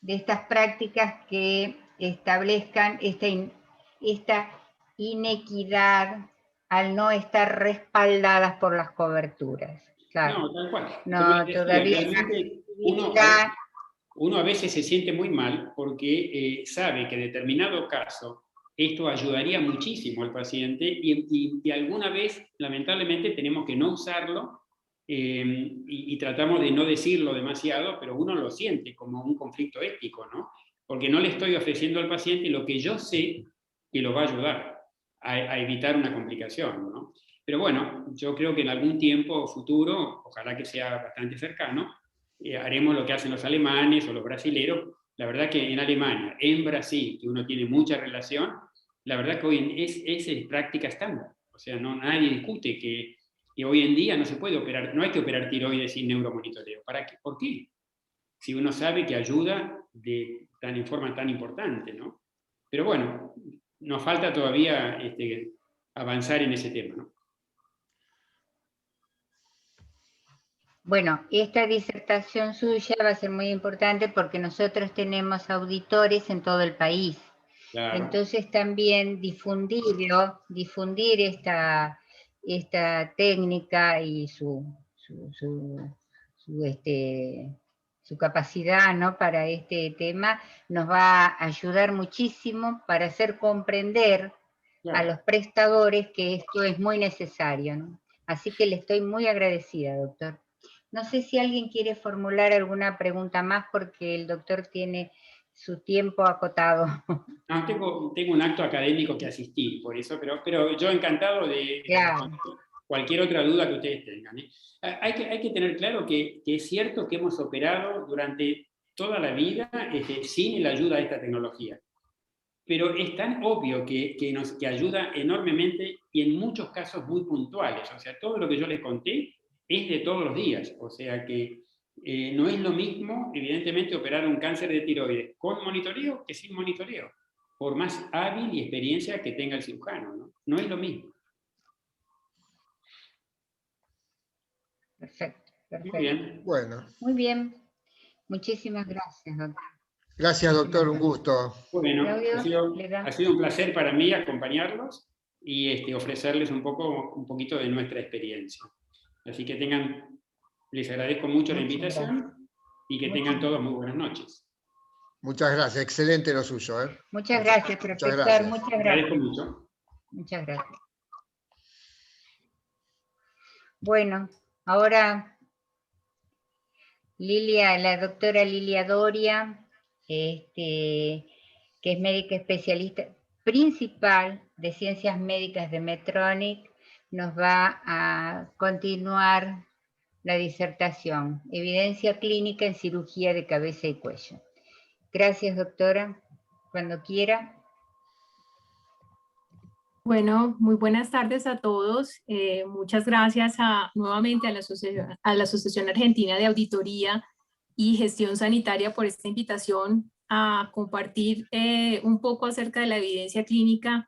estas prácticas que establezcan esta inequidad al no estar respaldadas por las coberturas. Claro. No, tal cual. No, como les decía, todavía realmente uno a veces se siente muy mal porque sabe que en determinado caso esto ayudaría muchísimo al paciente y alguna vez, lamentablemente, tenemos que no usarlo y tratamos de no decirlo demasiado, pero uno lo siente como un conflicto ético, ¿no? Porque no le estoy ofreciendo al paciente lo que yo sé que lo va a ayudar a evitar una complicación, ¿no? Pero bueno, yo creo que en algún tiempo futuro, ojalá que sea bastante cercano, haremos lo que hacen los alemanes o los brasileros. La verdad que en Alemania, en Brasil, que uno tiene mucha relación, la verdad que hoy es práctica estándar. O sea, nadie discute que hoy en día no se puede operar, no hay que operar tiroides sin neuromonitoreo. ¿Para qué? ¿Por qué? Si uno sabe que ayuda en forma tan importante, ¿no? Pero bueno, nos falta todavía avanzar en ese tema, ¿no? Bueno, esta disertación suya va a ser muy importante porque nosotros tenemos auditores en todo el país. Claro. Entonces también difundir esta técnica y su capacidad, ¿no?, para este tema nos va a ayudar muchísimo para hacer comprender a los prestadores que esto es muy necesario, ¿no? Así que le estoy muy agradecida, doctor. No sé si alguien quiere formular alguna pregunta más porque el doctor tiene su tiempo acotado. No, tengo un acto académico que asistir, por eso, pero yo encantado de cualquier otra duda que ustedes tengan, ¿eh? Hay que tener claro que es cierto que hemos operado durante toda la vida sin la ayuda de esta tecnología. Pero es tan obvio que ayuda enormemente y en muchos casos muy puntuales. O sea, todo lo que yo les conté es de todos los días. O sea que no es lo mismo, evidentemente, operar un cáncer de tiroides con monitoreo que sin monitoreo. por más hábil y experiencia que tenga el cirujano, ¿no? No es lo mismo. Perfecto, perfecto. Muy bien. Bueno. Muy bien. Muchísimas gracias, doctor. Gracias, doctor, un gusto. Bueno, Claudio, ha sido un placer para mí acompañarlos y ofrecerles un poquito de nuestra experiencia. Así que les agradezco mucho la invitación y que tengan todos muy buenas noches. Muchas gracias, excelente lo suyo. Muchas gracias, profesor. Muchas gracias. Muchas Agradezco gracias. mucho. Muchas gracias. Bueno, ahora la doctora Lilia Doria, que es médica especialista principal de Ciencias Médicas de Medtronic, nos va a continuar la disertación, Evidencia clínica en cirugía de cabeza y cuello. Gracias, doctora. Cuando quiera. Bueno, muy buenas tardes a todos. Muchas gracias nuevamente a la Asociación Argentina de Auditoría y Gestión Sanitaria por esta invitación a compartir un poco acerca de la evidencia clínica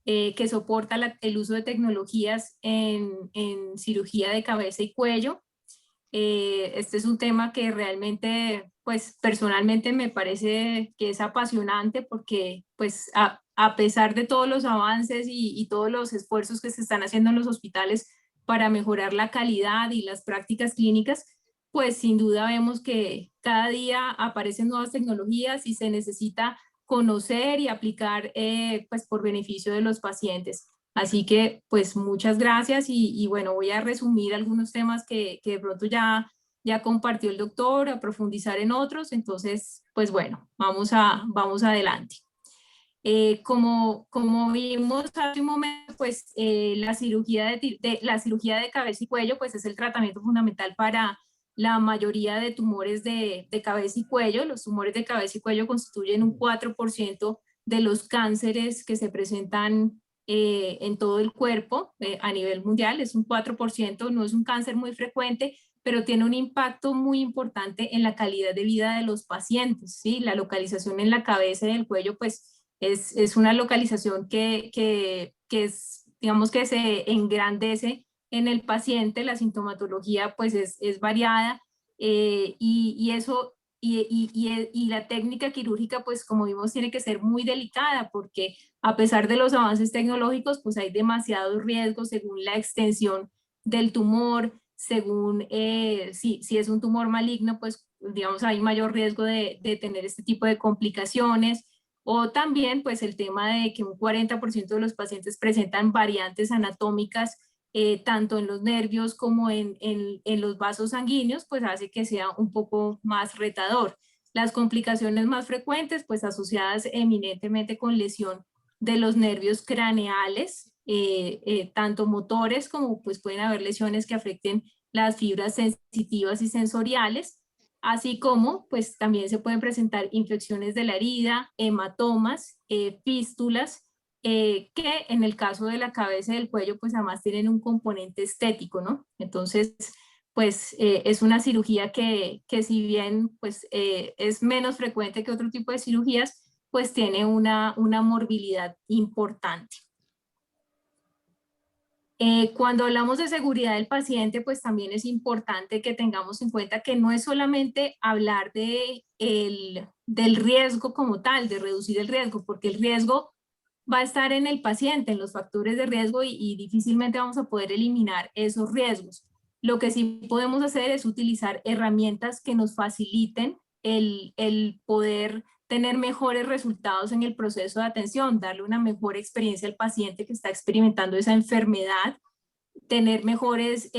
que soporta el uso de tecnologías en cirugía de cabeza y cuello. Este es un tema que realmente, pues personalmente me parece que es apasionante porque pues a pesar de todos los avances y todos los esfuerzos que se están haciendo en los hospitales para mejorar la calidad y las prácticas clínicas, pues sin duda vemos que cada día aparecen nuevas tecnologías y se necesita conocer y aplicar pues por beneficio de los pacientes. Así que, pues, muchas gracias y bueno, voy a resumir algunos temas que de pronto ya compartió el doctor, a profundizar en otros. Entonces, pues bueno, vamos adelante. Como vimos hace un momento, pues la cirugía de cabeza y cuello, pues es el tratamiento fundamental para la mayoría de tumores de cabeza y cuello. Los tumores de cabeza y cuello constituyen un 4% de los cánceres que se presentan en todo el cuerpo a nivel mundial. Es un 4%, no es un cáncer muy frecuente, pero tiene un impacto muy importante en la calidad de vida de los pacientes, ¿sí? La localización en la cabeza y en el cuello, pues es una localización que es, digamos que se engrandece en el paciente. La sintomatología pues es variada y eso... Y la técnica quirúrgica, pues como vimos, tiene que ser muy delicada porque a pesar de los avances tecnológicos, pues hay demasiados riesgos según la extensión del tumor, según si es un tumor maligno, pues digamos hay mayor riesgo de tener este tipo de complicaciones, o también pues el tema de que un 40% de los pacientes presentan variantes anatómicas tanto en los nervios como en los vasos sanguíneos, pues hace que sea un poco más retador. Las complicaciones más frecuentes, pues asociadas eminentemente con lesión de los nervios craneales, tanto motores como pues pueden haber lesiones que afecten las fibras sensitivas y sensoriales, así como pues también se pueden presentar infecciones de la herida, hematomas, fístulas, que en el caso de la cabeza y del cuello pues además tienen un componente estético, ¿no? Entonces pues es una cirugía que si bien pues es menos frecuente que otro tipo de cirugías, pues tiene una morbilidad importante. Cuando hablamos de seguridad del paciente, pues también es importante que tengamos en cuenta que no es solamente hablar del riesgo como tal, de reducir el riesgo, porque el riesgo va a estar en el paciente, en los factores de riesgo y difícilmente vamos a poder eliminar esos riesgos. Lo que sí podemos hacer es utilizar herramientas que nos faciliten el poder tener mejores resultados en el proceso de atención, darle una mejor experiencia al paciente que está experimentando esa enfermedad, tener mejores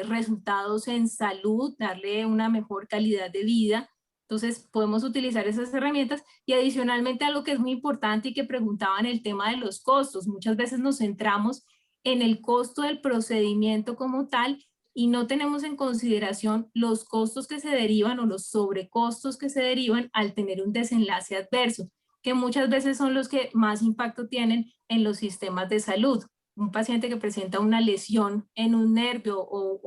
resultados en salud, darle una mejor calidad de vida. Entonces podemos utilizar esas herramientas y adicionalmente algo que es muy importante y que preguntaban, el tema de los costos. Muchas veces nos centramos en el costo del procedimiento como tal y no tenemos en consideración los costos que se derivan o los sobrecostos que se derivan al tener un desenlace adverso, que muchas veces son los que más impacto tienen en los sistemas de salud. Un paciente que presenta una lesión en un nervio o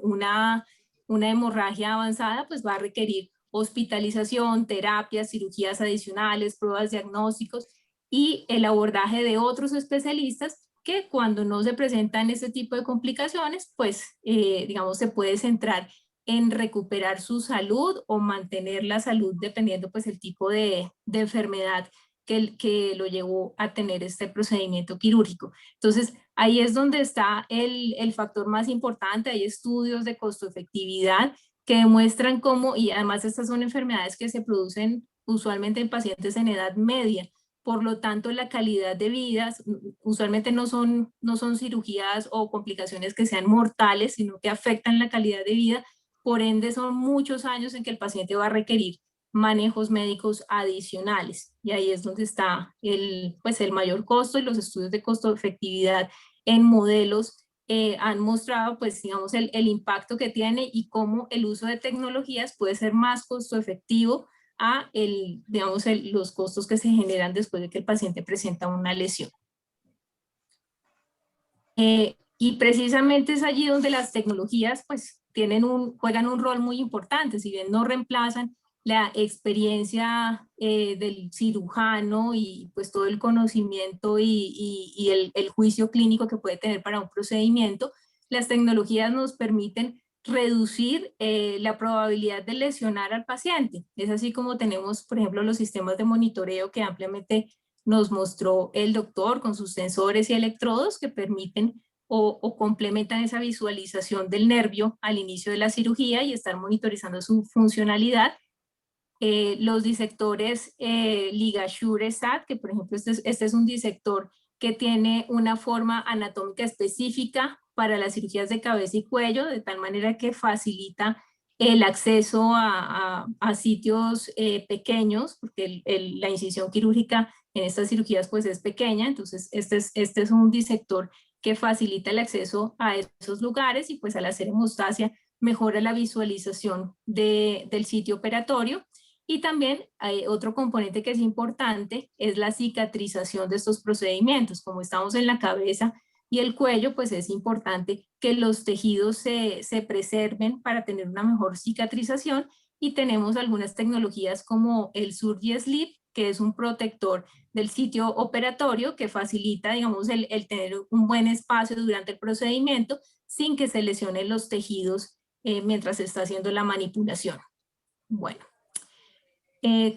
una hemorragia avanzada, pues va a requerir hospitalización, terapias, cirugías adicionales, pruebas diagnósticos, y el abordaje de otros especialistas que cuando no se presentan este tipo de complicaciones, pues digamos se puede centrar en recuperar su salud o mantener la salud dependiendo pues el tipo de enfermedad que lo llevó a tener este procedimiento quirúrgico. Entonces, ahí es donde está el factor más importante. Hay estudios de costo-efectividad que demuestran cómo, y además estas son enfermedades que se producen usualmente en pacientes en edad media, por lo tanto la calidad de vida usualmente no son cirugías o complicaciones que sean mortales, sino que afectan la calidad de vida, por ende son muchos años en que el paciente va a requerir manejos médicos adicionales, y ahí es donde está pues el mayor costo, y los estudios de costo-efectividad en modelos han mostrado, pues, digamos, el impacto que tiene y cómo el uso de tecnologías puede ser más costo efectivo a digamos, los costos que se generan después de que el paciente presenta una lesión. Y precisamente es allí donde las tecnologías, pues, juegan un rol muy importante, si bien no reemplazan la experiencia del cirujano y pues todo el conocimiento y el juicio clínico que puede tener para un procedimiento, las tecnologías nos permiten reducir la probabilidad de lesionar al paciente. Es así como tenemos, por ejemplo, los sistemas de monitoreo que ampliamente nos mostró el doctor con sus sensores y electrodos que permiten o complementan esa visualización del nervio al inicio de la cirugía y estar monitorizando su funcionalidad. Los disectores LigaSure-SAT, que por ejemplo este es un disector que tiene una forma anatómica específica para las cirugías de cabeza y cuello, de tal manera que facilita el acceso a sitios pequeños, porque la incisión quirúrgica en estas cirugías pues es pequeña, entonces este es un disector que facilita el acceso a esos lugares y pues al hacer hemostasia mejora la visualización del sitio operatorio. Y también hay otro componente que es importante, es la cicatrización de estos procedimientos. Como estamos en la cabeza y el cuello, pues es importante que los tejidos se preserven para tener una mejor cicatrización, y tenemos algunas tecnologías como el Surgi-Slip, que es un protector del sitio operatorio que facilita, digamos, el tener un buen espacio durante el procedimiento sin que se lesionen los tejidos mientras se está haciendo la manipulación. Bueno.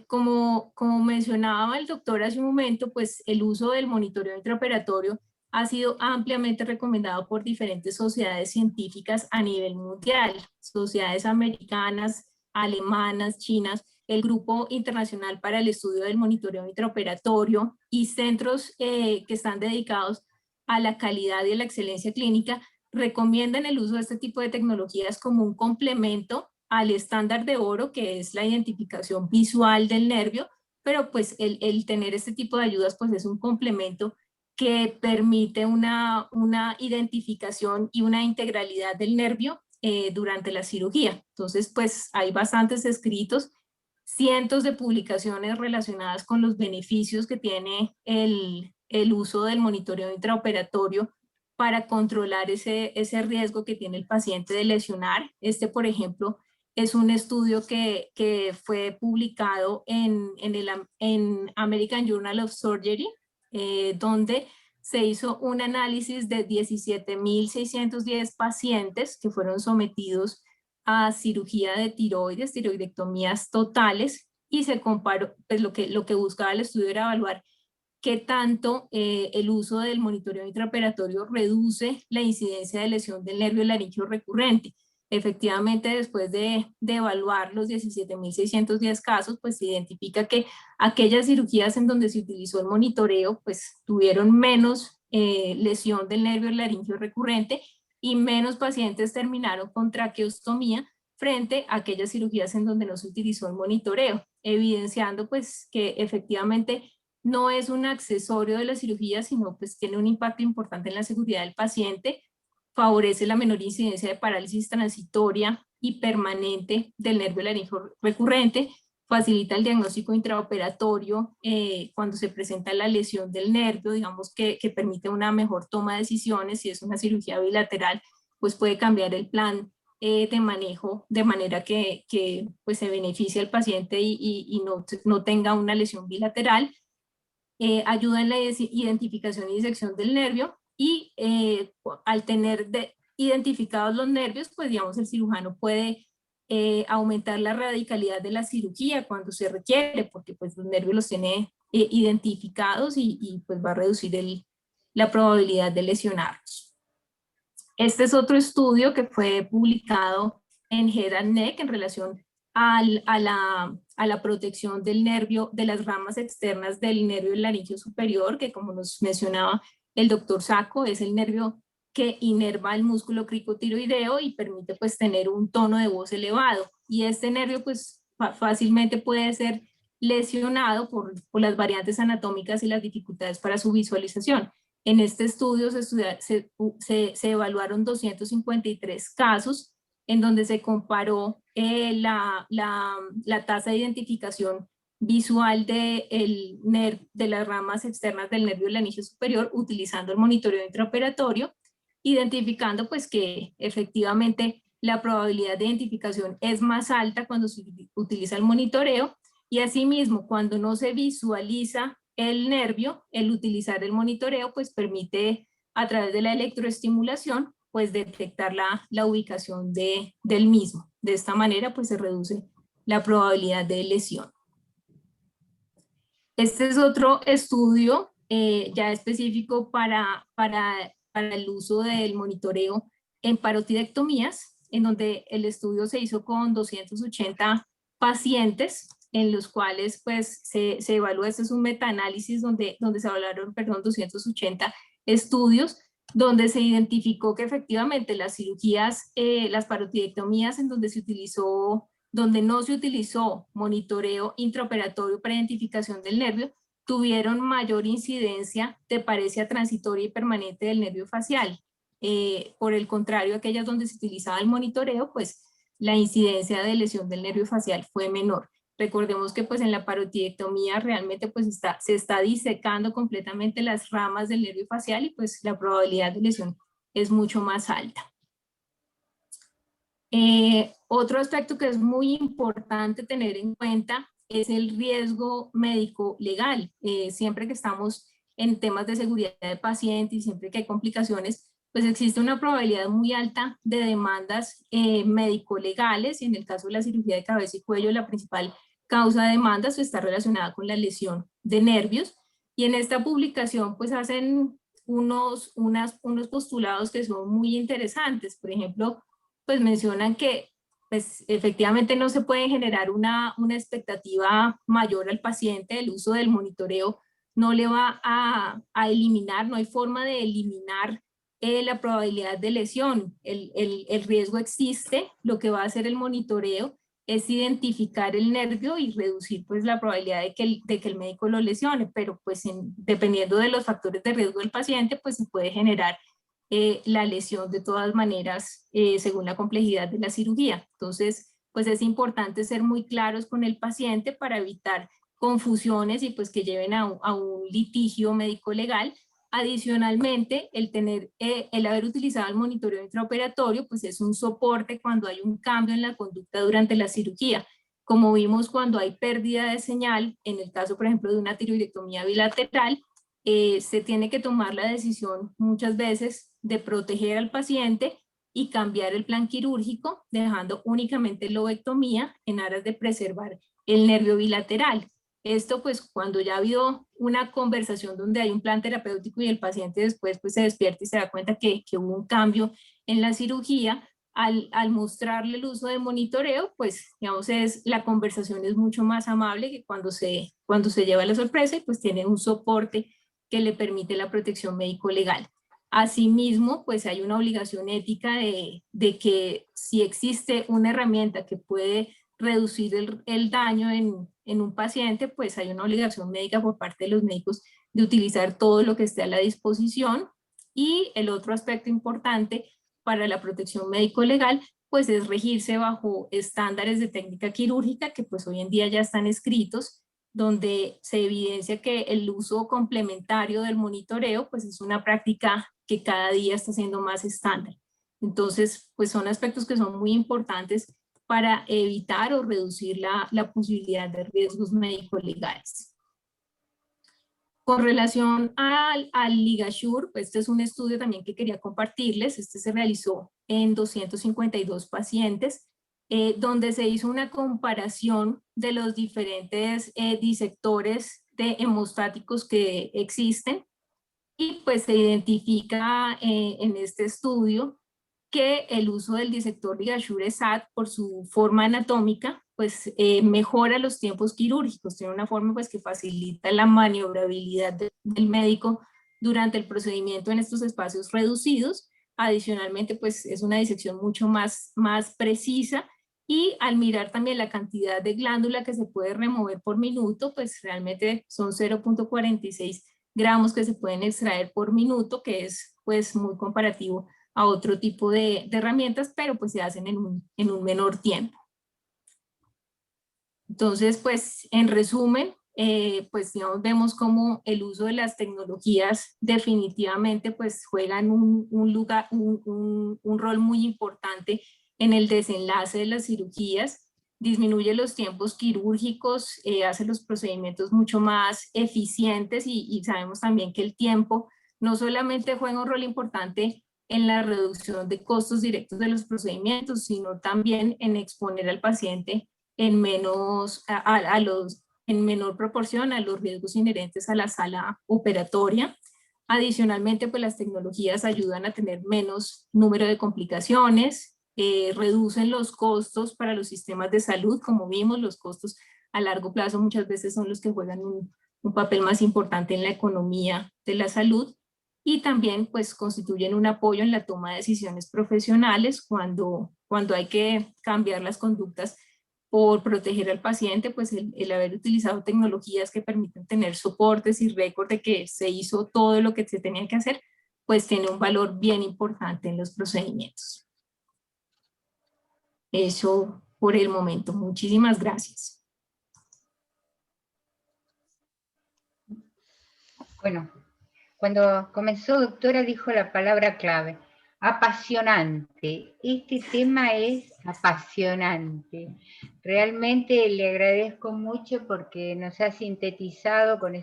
Como mencionaba el doctor hace un momento, pues el uso del monitoreo intraoperatorio ha sido ampliamente recomendado por diferentes sociedades científicas a nivel mundial, sociedades americanas, alemanas, chinas, el Grupo Internacional para el Estudio del Monitoreo Intraoperatorio y centros que están dedicados a la calidad y a la excelencia clínica recomiendan el uso de este tipo de tecnologías como un complemento al estándar de oro, que es la identificación visual del nervio, pero pues el tener este tipo de ayudas pues es un complemento que permite una identificación y una integralidad del nervio durante la cirugía. Entonces pues hay bastantes escritos, cientos de publicaciones relacionadas con los beneficios que tiene el uso del monitoreo intraoperatorio para controlar ese riesgo que tiene el paciente de lesionar. Por ejemplo, es un estudio que fue publicado en American Journal of Surgery, donde se hizo un análisis de 17.610 pacientes que fueron sometidos a cirugía de tiroides, tiroidectomías totales, y se comparó, pues lo que buscaba el estudio era evaluar qué tanto el uso del monitoreo intraoperatorio reduce la incidencia de lesión del nervio laríngeo recurrente. Efectivamente, después de evaluar los 17.610 casos, pues se identifica que aquellas cirugías en donde se utilizó el monitoreo, pues tuvieron menos lesión del nervio laríngeo recurrente y menos pacientes terminaron con traqueostomía frente a aquellas cirugías en donde no se utilizó el monitoreo, evidenciando pues que efectivamente no es un accesorio de la cirugía, sino pues tiene un impacto importante en la seguridad del paciente, favorece la menor incidencia de parálisis transitoria y permanente del nervio laríngeo recurrente, facilita el diagnóstico intraoperatorio cuando se presenta la lesión del nervio, digamos que permite una mejor toma de decisiones. Si es una cirugía bilateral, pues puede cambiar el plan de manejo de manera que pues se beneficie al paciente y no tenga una lesión bilateral. ayuda en la identificación y disección del nervio, y al tener identificados los nervios, pues digamos el cirujano puede aumentar la radicalidad de la cirugía cuando se requiere, porque pues los nervios los tiene identificados y pues va a reducir la probabilidad de lesionarlos. Este es otro estudio que fue publicado en Head and Neck en relación a la protección del nervio, de las ramas externas del nervio laringio superior, que como nos mencionaba el doctor Sacco, es el nervio que inerva el músculo cricotiroideo y permite pues tener un tono de voz elevado. Y este nervio pues fácilmente puede ser lesionado por las variantes anatómicas y las dificultades para su visualización. En este estudio se evaluaron 253 casos en donde se comparó la tasa de identificación visual de las ramas externas del nervio laringio superior utilizando el monitoreo intraoperatorio, identificando pues que efectivamente la probabilidad de identificación es más alta cuando se utiliza el monitoreo, y asimismo cuando no se visualiza el nervio, el utilizar el monitoreo pues permite a través de la electroestimulación pues detectar la ubicación del mismo. De esta manera pues se reduce la probabilidad de lesión. Este es otro estudio ya específico para el uso del monitoreo en parotidectomías, en donde el estudio se hizo con 280 pacientes, en los cuales pues se evalúa. Este es un metaanálisis donde se evaluaron 280 estudios, donde se identificó que efectivamente las cirugías, las parotidectomías en donde no se utilizó monitoreo intraoperatorio para identificación del nervio, tuvieron mayor incidencia de paresia transitoria y permanente del nervio facial. Por el contrario, aquellas donde se utilizaba el monitoreo, pues la incidencia de lesión del nervio facial fue menor. Recordemos que pues en la parotidectomía realmente pues se está disecando completamente las ramas del nervio facial y pues la probabilidad de lesión es mucho más alta. Otro aspecto que es muy importante tener en cuenta es el riesgo médico legal. Siempre que estamos en temas de seguridad de paciente y siempre que hay complicaciones, pues existe una probabilidad muy alta de demandas médico-legales, y en el caso de la cirugía de cabeza y cuello, la principal causa de demandas está relacionada con la lesión de nervios. Y en esta publicación pues hacen unos postulados que son muy interesantes. Por ejemplo, pues mencionan que pues efectivamente no se puede generar una expectativa mayor al paciente. El uso del monitoreo no le va a eliminar, no hay forma de eliminar la probabilidad de lesión. El riesgo existe. Lo que va a hacer el monitoreo es identificar el nervio y reducir pues la probabilidad de que el médico lo lesione, pero pues dependiendo de los factores de riesgo del paciente, pues se puede generar la lesión de todas maneras según la complejidad de la cirugía. Entonces, pues es importante ser muy claros con el paciente para evitar confusiones y pues que lleven a un litigio médico-legal. Adicionalmente, el haber utilizado el monitoreo intraoperatorio pues es un soporte cuando hay un cambio en la conducta durante la cirugía. Como vimos, cuando hay pérdida de señal, en el caso por ejemplo de una tiroidectomía bilateral, se tiene que tomar la decisión muchas veces de proteger al paciente y cambiar el plan quirúrgico, dejando únicamente lobectomía en aras de preservar el nervio bilateral. Esto pues cuando ya ha habido una conversación donde hay un plan terapéutico y el paciente después pues se despierta y se da cuenta que hubo un cambio en la cirugía, al mostrarle el uso de monitoreo, pues digamos la conversación es mucho más amable que cuando se lleva la sorpresa y pues tiene un soporte que le permite la protección médico-legal. Asimismo, pues hay una obligación ética de que si existe una herramienta que puede reducir el daño en un paciente, pues hay una obligación médica por parte de los médicos de utilizar todo lo que esté a la disposición. Y el otro aspecto importante para la protección médico-legal, pues es regirse bajo estándares de técnica quirúrgica que pues hoy en día ya están escritos, donde se evidencia que el uso complementario del monitoreo pues es una práctica que cada día está siendo más estándar. Entonces, pues son aspectos que son muy importantes para evitar o reducir la posibilidad de riesgos médico-legales. Con relación al LigaSure, pues este es un estudio también que quería compartirles. Este se realizó en 252 pacientes, donde se hizo una comparación de los diferentes disectores de hemostáticos que existen, y pues se identifica en este estudio que el uso del disector LigaSure SAT, por su forma anatómica, pues mejora los tiempos quirúrgicos, tiene una forma pues que facilita la maniobrabilidad del médico durante el procedimiento en estos espacios reducidos. Adicionalmente, pues es una disección mucho más precisa, y al mirar también la cantidad de glándula que se puede remover por minuto, pues realmente son 0.46 gramos que se pueden extraer por minuto, que es pues muy comparativo a otro tipo de herramientas, pero pues se hacen en un menor tiempo. Entonces, pues en resumen, pues digamos, vemos cómo el uso de las tecnologías definitivamente pues juegan un rol muy importante en el desenlace de las cirugías, disminuye los tiempos quirúrgicos, hace los procedimientos mucho más eficientes, y sabemos también que el tiempo no solamente juega un rol importante en la reducción de costos directos de los procedimientos, sino también en exponer al paciente en menor proporción a los riesgos inherentes a la sala operatoria. Adicionalmente, pues las tecnologías ayudan a tener menos número de complicaciones, reducen los costos para los sistemas de salud. Como vimos, los costos a largo plazo muchas veces son los que juegan un papel más importante en la economía de la salud, y también pues constituyen un apoyo en la toma de decisiones profesionales cuando hay que cambiar las conductas por proteger al paciente. Pues el haber utilizado tecnologías que permiten tener soportes y récord de que se hizo todo lo que se tenía que hacer, pues tiene un valor bien importante en los procedimientos. Eso por el momento. Muchísimas gracias. Bueno, cuando comenzó, doctora, dijo la palabra clave: apasionante. Este tema es apasionante. Realmente le agradezco mucho porque nos ha sintetizado con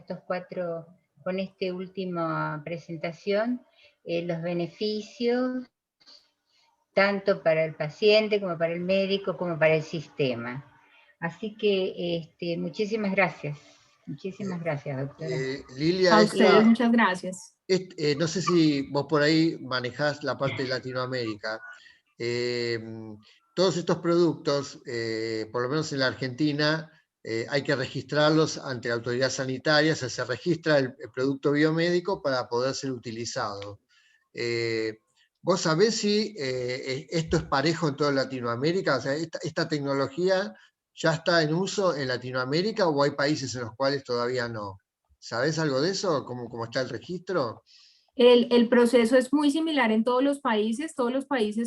con esta última presentación, los beneficios, tanto para el paciente como para el médico, como para el sistema. Así que muchísimas gracias. Muchísimas gracias, doctora. Lilia, a ustedes muchas gracias. No sé si vos por ahí manejás la parte de Latinoamérica. Todos estos productos, por lo menos en la Argentina, hay que registrarlos ante la autoridad sanitaria. O sea, se registra el producto biomédico para poder ser utilizado. ¿Vos sabés si esto es parejo en toda Latinoamérica? O sea, ¿esta tecnología ya está en uso en Latinoamérica o hay países en los cuales todavía no? ¿Sabés algo de eso? ¿Cómo está el registro? El proceso es muy similar en todos los países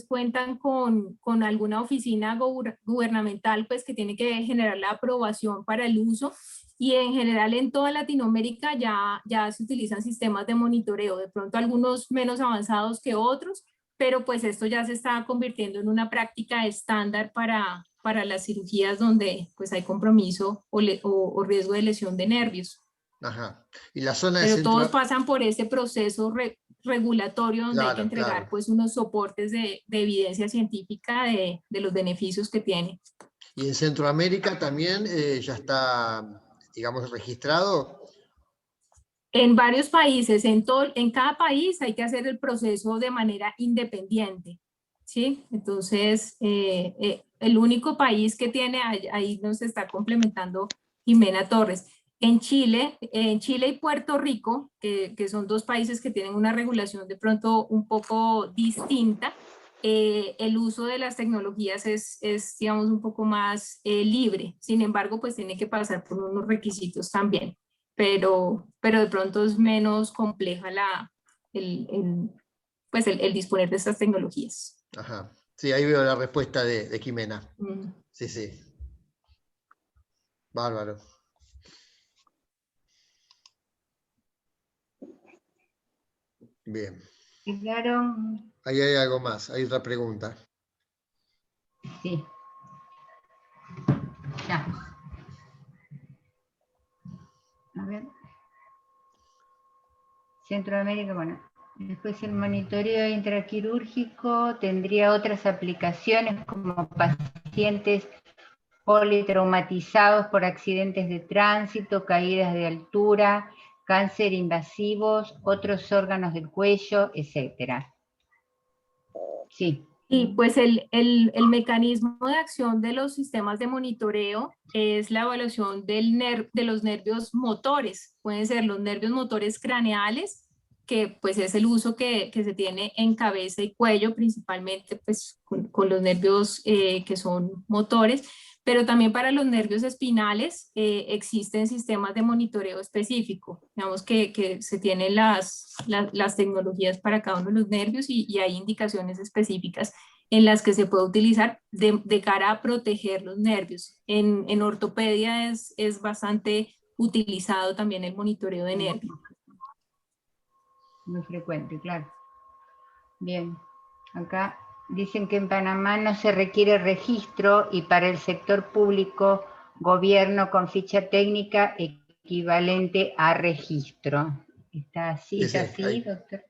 cuentan con alguna oficina gubernamental pues que tiene que generar la aprobación para el uso, y en general en toda Latinoamérica ya se utilizan sistemas de monitoreo, de pronto algunos menos avanzados que otros, pero pues esto ya se está convirtiendo en una práctica estándar para las cirugías donde pues hay compromiso o riesgo de lesión de nervios. Ajá. Y la zona de Pero centro... todos pasan por ese proceso regulatorio donde hay que entregar Claro. pues unos soportes de evidencia científica de los beneficios que tiene. ¿Y en Centroamérica también ya está, digamos, registrado? En varios países, en cada país hay que hacer el proceso de manera independiente, ¿sí? Entonces, el único país que tiene, ahí nos está complementando Jimena Torres. En Chile y Puerto Rico, que son dos países que tienen una regulación de pronto un poco distinta, el uso de las tecnologías es, digamos, un poco más libre. Sin embargo, pues tiene que pasar por unos requisitos también. Pero de pronto es menos compleja pues el disponer de estas tecnologías. Ajá. Sí, ahí veo la respuesta de Jimena. Sí, sí. Bárbaro. Bien. Llegaron. Ahí hay algo más, hay otra pregunta. Sí. Ya. A ver. Centroamérica, bueno. Después el monitoreo intraquirúrgico tendría otras aplicaciones como pacientes politraumatizados por accidentes de tránsito, caídas de altura, cáncer invasivos, otros órganos del cuello, etc. Sí. Y pues el mecanismo de acción de los sistemas de monitoreo es la evaluación de los nervios motores. Pueden ser los nervios motores craneales, que pues es el uso que se tiene en cabeza y cuello, principalmente pues con los nervios que son motores, pero también para los nervios espinales existen sistemas de monitoreo específico. Digamos que se tienen las tecnologías para cada uno de los nervios y hay indicaciones específicas en las que se puede utilizar de cara a proteger los nervios. En ortopedia es bastante utilizado también el monitoreo de nervios. Muy frecuente, claro. Bien, acá dicen que en Panamá no se requiere registro y para el sector público, gobierno con ficha técnica equivalente a registro. ¿Está así? ¿Es así, doctor?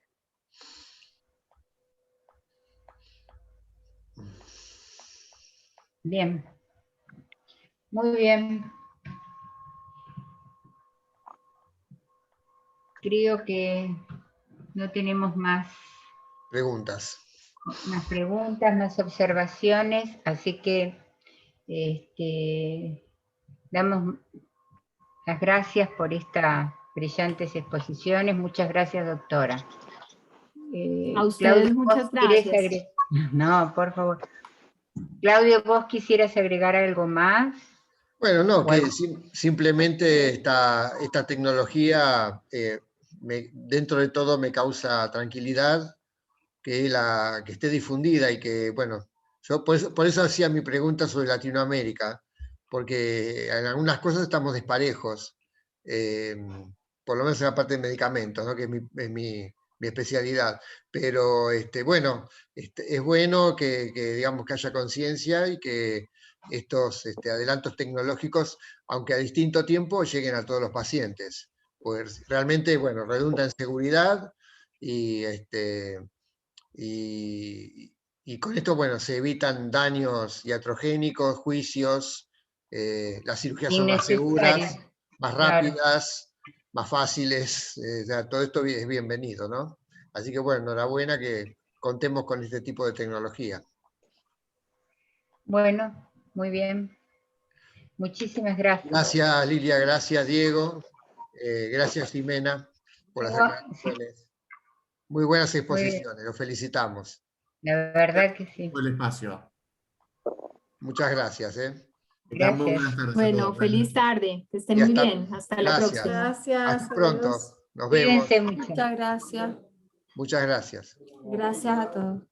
Bien. Muy bien. Creo que no tenemos más preguntas. Más preguntas, más observaciones, así que damos las gracias por estas brillantes exposiciones. Muchas gracias, doctora. A ustedes Claudio, muchas gracias. No, por favor. Claudio, ¿vos quisieras agregar algo más? Bueno, no, que simplemente esta tecnología dentro de todo me causa tranquilidad que esté difundida y que, bueno, yo por eso hacía mi pregunta sobre Latinoamérica, porque en algunas cosas estamos desparejos, por lo menos en la parte de medicamentos, ¿no? Que es mi especialidad. Pero bueno, es bueno que digamos que haya conciencia y que estos adelantos tecnológicos, aunque a distinto tiempo, lleguen a todos los pacientes. Pues realmente, bueno, redunda en seguridad y y con esto, bueno, se evitan daños iatrogénicos, juicios, las cirugías son más seguras, más rápidas, más fáciles, o sea, todo esto es bienvenido, ¿no? Así que bueno, enhorabuena que contemos con este tipo de tecnología. Bueno, muy bien. Muchísimas gracias. Gracias, Lilia, gracias, Diego, gracias, Jimena, por las aclaraciones. Muy buenas exposiciones, los felicitamos. La verdad que sí. El espacio. Muchas gracias. Gracias. Bueno, feliz tarde. Que estén muy bien. Hasta la próxima. Gracias. Hasta pronto. Nos vemos. Cuídense mucho. Muchas gracias. Muchas gracias. Gracias a todos.